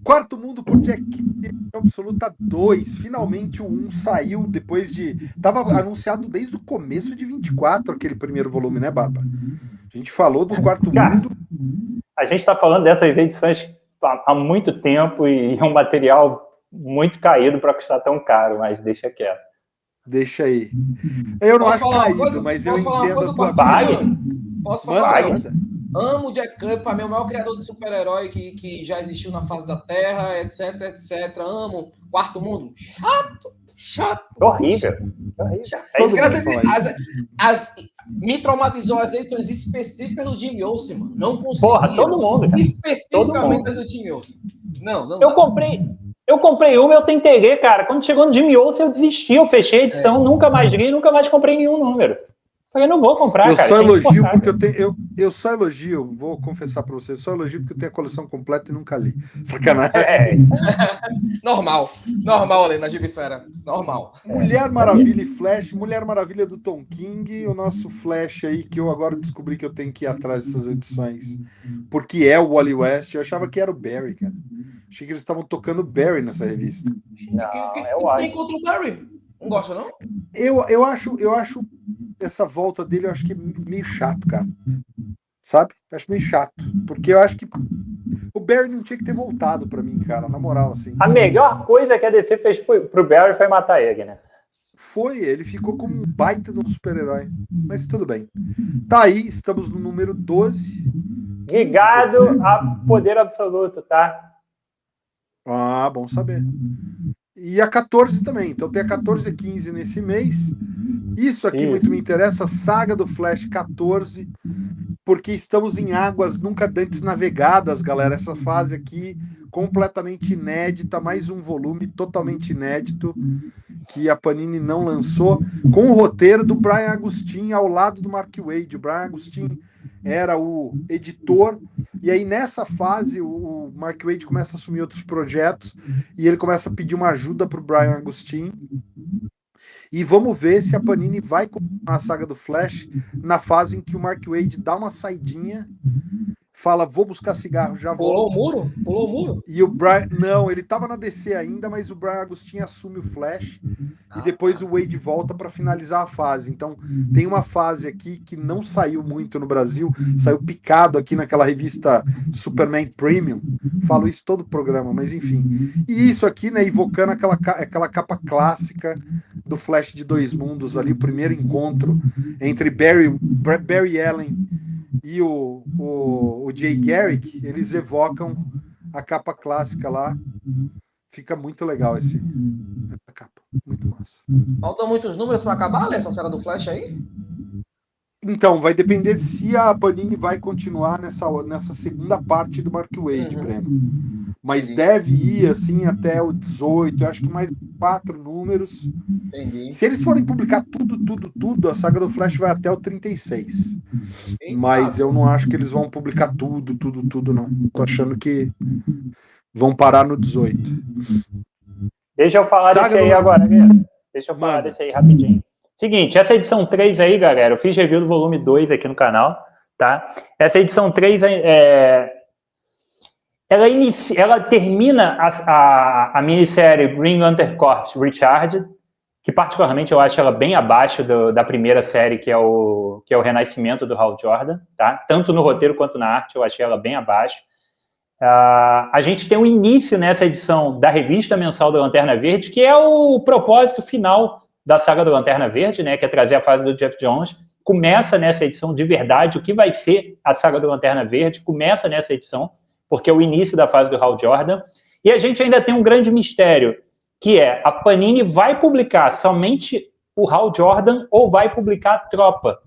Quarto Mundo por Jack Kirby, Absoluta 2. Finalmente o 1 saiu depois de... Tava anunciado desde o começo de 24, aquele primeiro volume, né, Baba? A A gente falou do Quarto Cara, Mundo. a gente está falando dessas edições há muito tempo e é um material muito caído para custar tão caro, mas deixa quieto. Deixa aí. Eu não Posso acho falar uma caído, coisa? mas eu Posso falar uma entendo coisa a tua bacana, Vai. mano? Posso falar Manda, uma manda. Amo o Jack Kirby, para mim, é o maior criador de super-herói que já existiu na face da Terra, etc, etc. Amo. Quarto Mundo. Chato. Horrível. Chato. Todo mundo Graças a fala Deus, isso. me traumatizou as edições específicas do Jimmy Olsen, mano. Não Porra, conseguia. todo mundo, cara. Especificamente Todo mundo. as do Jimmy Olsen. Não Eu dá. comprei uma, eu tentei ler, cara. Quando chegou no Jimmy Olsen, eu desisti, eu fechei a edição, nunca mais li, nunca mais comprei nenhum número. Falei, não vou comprar, Eu cara. só tem que elogio importar, porque cara. eu só elogio, vou confessar pra você, só elogio porque eu tenho a coleção completa e nunca li. Sacanagem. Normal, ali na Gibisfera. Normal. Mulher Maravilha e Flash, Mulher Maravilha do Tom King, o nosso Flash aí, que eu agora descobri que eu tenho que ir atrás dessas edições, porque é o Wally West, eu achava que era o Barry, cara. Achei que eles estavam tocando Barry nessa revista. Não, que é tu tem ótimo. contra o Barry? Não gosta, não? Eu acho essa volta dele, eu acho que é meio chato, cara. Sabe? Eu acho meio chato, porque eu acho que o Barry não tinha que ter voltado pra mim, cara, na moral, assim. A melhor coisa que a DC fez pro Barry foi matar ele, né? Ele ficou como um baita de um super-herói. Mas tudo bem. Tá aí, estamos no número 12. 15, Ligado a poder absoluto, tá? Ah, bom saber. E a 14 também. Então tem a 14 e 15 nesse mês. Isso aqui muito me interessa, Saga do Flash 14, porque estamos em águas nunca antes navegadas, galera. Essa fase aqui completamente inédita, mais um volume totalmente inédito que a Panini não lançou, com o roteiro do Brian Agustin ao lado do Mark Waid. O Brian Agustin era o editor, e aí nessa fase o Mark Waid começa a assumir outros projetos e ele começa a pedir uma ajuda para o Brian Agustin. E vamos ver se a Panini vai continuar a saga do Flash na fase em que o Mark Waid dá uma saidinha, fala, vou buscar cigarro, já volto. Pulou o muro? E o Brian, não, ele tava na DC ainda, mas o Brian Agustin assume o Flash e depois o Wade volta para finalizar a fase. Então tem uma fase aqui que não saiu muito no Brasil, saiu picado aqui naquela revista Superman Premium. Falo isso todo o programa, mas enfim. E isso aqui, né, evocando aquela capa clássica do Flash de Dois Mundos ali, o primeiro encontro entre Barry Allen e o Jay Garrick, eles evocam a capa clássica lá. Fica muito legal essa capa. Muito massa. Faltam muitos números para acabar essa saga do Flash aí? Então, vai depender se a Panini vai continuar nessa segunda parte do Mark Waid, Breno. Mas Entendi. deve ir assim até o 18, eu acho que mais 4 números. Entendi. Se eles forem publicar tudo, a saga do Flash vai até o 36. Eita. Mas eu não acho que eles vão publicar tudo, não. Tô achando que vão parar no 18. Deixa eu falar Saga desse aí do- agora, galera. Deixa eu falar Manda. desse aí rapidinho. Seguinte, essa edição 3 aí, galera, eu fiz review do volume 2 aqui no canal, tá? Essa edição 3 ela termina a minissérie Green Lantern Corps Recharged, que particularmente eu acho ela bem abaixo da primeira série, que é o Renascimento do Hal Jordan, tá? Tanto no roteiro quanto na arte, eu achei ela bem abaixo. A gente tem um início nessa edição da revista mensal da Lanterna Verde, que é o propósito final da saga do Lanterna Verde, né, que é trazer a fase do Jeff Jones. Começa nessa edição de verdade, o que vai ser a saga do Lanterna Verde, começa nessa edição, porque é o início da fase do Hal Jordan. E a gente ainda tem um grande mistério, que é a Panini vai publicar somente o Hal Jordan ou vai publicar a Tropa?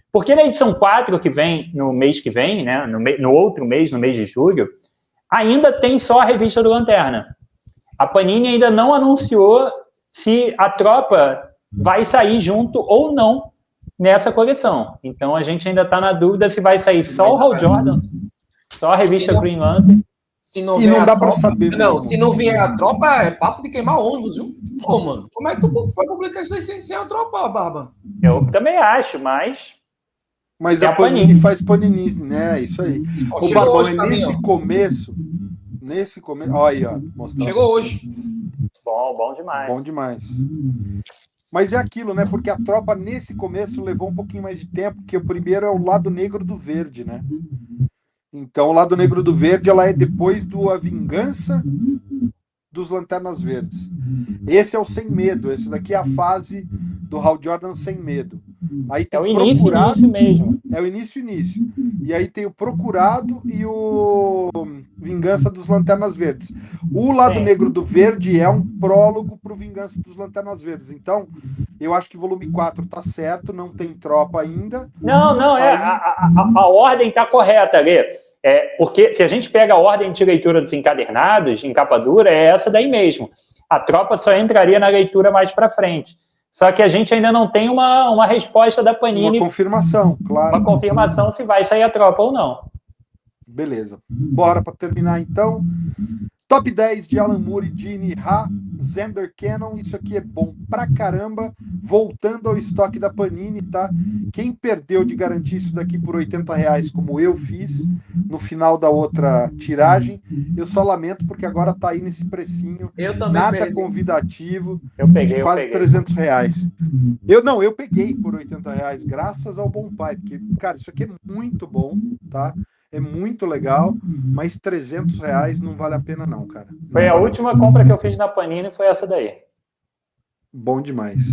Porque na edição 4, que vem no mês que vem, né, no outro mês, no mês de julho, ainda tem só a revista do Lanterna. A Panini ainda não anunciou se a Tropa vai sair junto ou não nessa coleção. Então a gente ainda está na dúvida se vai sair só o Hal Jordan, só a revista Green Lantern. Se não E não dá pra tropa, saber não, mesmo. se não vier a tropa, é papo de queimar ônibus, viu? Pô, mano, como é que tu vai publicar isso aí sem a tropa, Barba? Eu também acho, mas Mas é a a Panini Panini. faz paninice, né? Isso aí. Ó, O chegou Barbão, hoje é pra mim, ó. nesse começo. Olha aí, ó. Mostrando. Chegou hoje. Bom demais. Bom demais. Mas é aquilo, né? Porque a tropa, nesse começo, levou um pouquinho mais de tempo, porque o primeiro é o lado negro do verde, né? Então, o lado negro do verde, ela é depois do A Vingança dos Lanternas Verdes. Esse é o Sem Medo. Esse daqui é a fase do Hal Jordan Sem Medo. Aí É tem o início, início Procurado, mesmo. é o início, início. E aí tem o Procurado e o Vingança dos Lanternas Verdes. O lado Sim. negro do verde é um prólogo para o Vingança dos Lanternas Verdes. Então, eu acho que volume 4 tá certo, não tem tropa ainda. Não, não, Aí, a ordem está correta, Lê. Porque se a gente pega a ordem de leitura dos encadernados, em capa dura, é essa daí mesmo. A tropa só entraria na leitura mais para frente. Só que a gente ainda não tem uma resposta da uma Panini, confirmação, claro. uma confirmação se vai sair a tropa ou não. Beleza. Bora para terminar então. Top 10 de Alan Moore e Gene Ha, Zender Cannon, isso aqui é bom pra caramba. Voltando ao estoque da Panini, tá? Quem perdeu de garantir isso daqui por R$ 80, como eu fiz, no final da outra tiragem, eu só lamento porque agora tá aí nesse precinho, Eu também nada perdi. convidativo, Eu de peguei. quase R$ 300. Eu peguei por R$ 80, graças ao Bom Pai, porque, cara, isso aqui é muito bom, tá? É muito legal, mas R$ 300 não vale a pena não, cara. Foi Não a vale a última pena. compra que eu fiz na Panini, foi essa daí. Bom demais.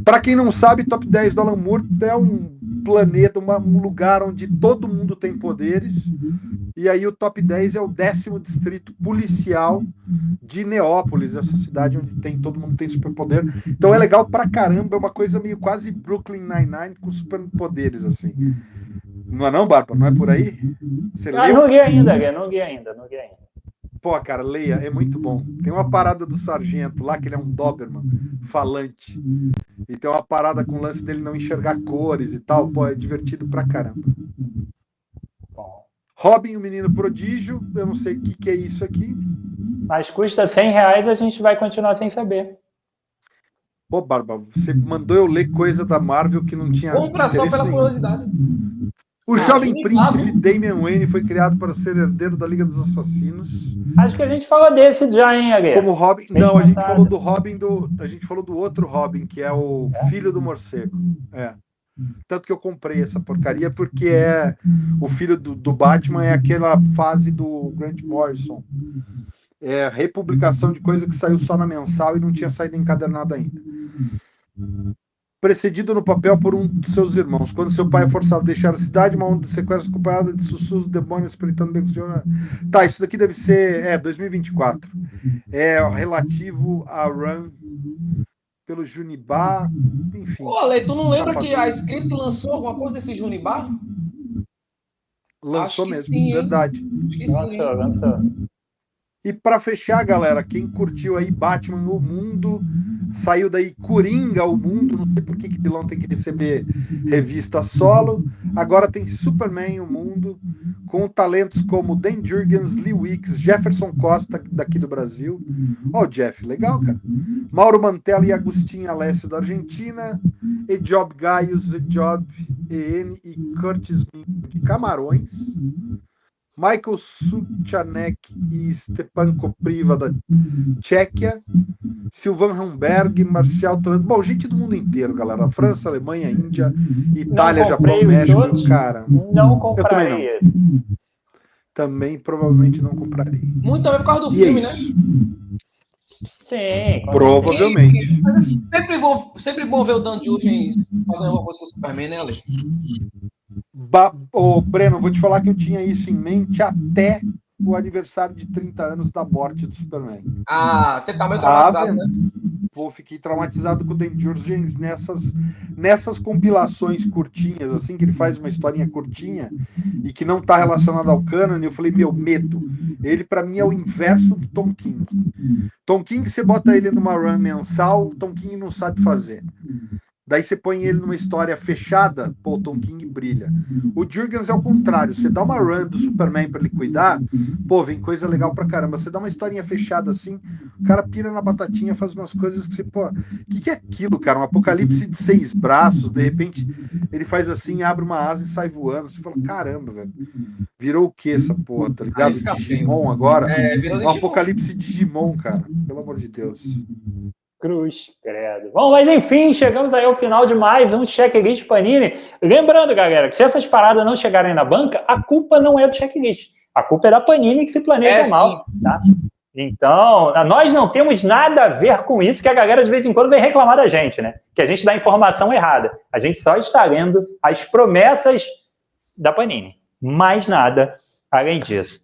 Para quem não sabe, Top 10 do Alan Moore é um planeta, um lugar onde todo mundo tem poderes. E aí o Top 10 é o 10º distrito policial de Neópolis, essa cidade onde todo mundo tem superpoder. Então é legal pra caramba, é uma coisa meio quase Brooklyn Nine-Nine com superpoderes, assim. Não é não, Bárbara? Não é por aí? Você leu? Não li ainda, Lê, não li ainda. Pô, cara, leia, é muito bom. Tem uma parada do sargento lá, que ele é um Doberman falante. E tem uma parada com o lance dele não enxergar cores e tal. Pô, é divertido pra caramba. Bom, Robin, o Menino Prodígio, eu não sei o que é isso aqui. mas custa R$ 100, a gente vai continuar sem saber. Pô, Barba, você mandou eu ler coisa da Marvel que não tinha Compra só interesse pela nenhum. curiosidade. O Ah, Jovem Junipar, Príncipe viu? Damian Wayne foi criado para ser herdeiro da Liga dos Assassinos. Acho que a gente falou desse já, hein, Como Alê? Robin. Mês Não, a gente falou passado. do Robin do. A gente falou do outro Robin, que é o filho do morcego. É. Tanto que eu comprei essa porcaria, porque é o filho do Batman, é aquela fase do Grant Morrison. É republicação de coisa que saiu só na mensal e não tinha saído encadernado ainda. Precedido no papel por um de seus irmãos. Quando seu pai é forçado a deixar a cidade, uma onda de sequestros acompanhada de sussurros, demônios, espreitando becos de... Tá, isso daqui deve ser 2024. É relativo a Run pelo Junibá, enfim. Ô, Ale, tu não lembra Capa que a dura. Script lançou alguma coisa desse Junipar? Acho Lançou que mesmo, sim, hein? verdade. Acho que sim, hein? Lançou. E para fechar, galera, quem curtiu aí Batman o Mundo, saiu daí Coringa o Mundo, não sei por que vilão tem que receber revista solo. Agora tem Superman o Mundo, com talentos como Dan Jurgens, Lee Wicks, Jefferson Costa, daqui do Brasil. Ó, o Jeff, legal, cara. Mauro Mantella e Agostinho Alessio, da Argentina. Ejob Gaius, Ejob EN e Curtis Mingo, de Camarões. Michael Suchanek e Stepan Kopriva, da Tchequia. Silvan Hamberg, Marcial Toledo. Bom, gente do mundo inteiro, galera. França, Alemanha, Índia, Itália, Japão, Comprei os México. outros, Cara, não eu também não. comprarei esse. Também provavelmente não comprarei. Muito também por causa do E é filme, né? isso. Sim, com certeza. Provavelmente. Mas assim, sempre bom ver o Dan Jurgens fazendo alguma coisa com o Superman, né, Ale? Ô, Breno, vou te falar que eu tinha isso em mente até o aniversário de 30 anos da morte do Superman. Ah, você tá meio traumatizado, né? Pô, fiquei traumatizado com o Dan Jurgens nessas compilações curtinhas, assim, que ele faz uma historinha curtinha e que não tá relacionada ao canon, e eu falei, meu, medo. Ele, para mim, é o inverso do Tom King. Tom King, você bota ele numa run mensal, Tom King não sabe fazer. Daí você põe ele numa história fechada, pô, o Tom King brilha. O Jurgens é o contrário. Você dá uma run do Superman pra ele cuidar, pô, vem coisa legal pra caramba. Você dá uma historinha fechada assim, o cara pira na batatinha, faz umas coisas que você, pô, o que é aquilo, cara? Um apocalipse de 6 braços, de repente ele faz assim, abre uma asa e sai voando. Você fala, caramba, velho. Virou o que essa porra, tá ligado? Fica Digimon feio. agora? Virou Um Digimon. apocalipse Digimon, cara. Pelo amor de Deus. Cruz, credo. Bom, mas enfim, chegamos aí ao final de mais um checklist Panini. Lembrando, galera, que se essas paradas não chegarem na banca, a culpa não é do checklist. A culpa é da Panini que se planeja mal, tá? Então, nós não temos nada a ver com isso, que a galera de vez em quando vem reclamar da gente, né? Que a gente dá informação errada. A gente só está lendo as promessas da Panini. Mais nada além disso.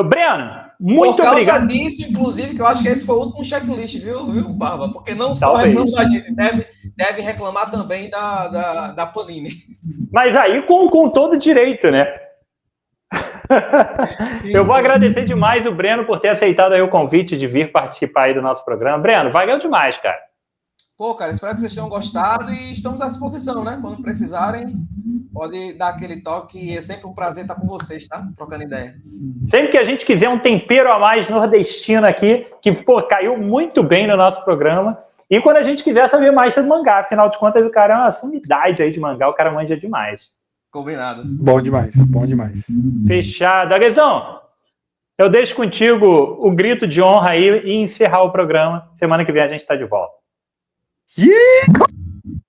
Breno, muito obrigado. Por causa disso, inclusive, que eu acho que esse foi o último checklist, viu, Barba? Porque não só Talvez. reclama da gente, deve reclamar também da Panini. Mas aí com todo direito, né? Eu vou agradecer demais o Breno por ter aceitado aí o convite de vir participar aí do nosso programa. Breno, valeu demais, cara. Pô, cara, espero que vocês tenham gostado e estamos à disposição, né? Quando precisarem, pode dar aquele toque. É sempre um prazer estar com vocês, tá? Trocando ideia. Sempre que a gente quiser um tempero a mais nordestino aqui, que pô, caiu muito bem no nosso programa. E quando a gente quiser saber mais sobre mangá, afinal de contas, o cara é uma sumidade aí de mangá, o cara manja demais. Combinado. Bom demais, bom demais. Fechado. Aguezão, eu deixo contigo o grito de honra aí e encerrar o programa. Semana que vem a gente está de volta. Yeah!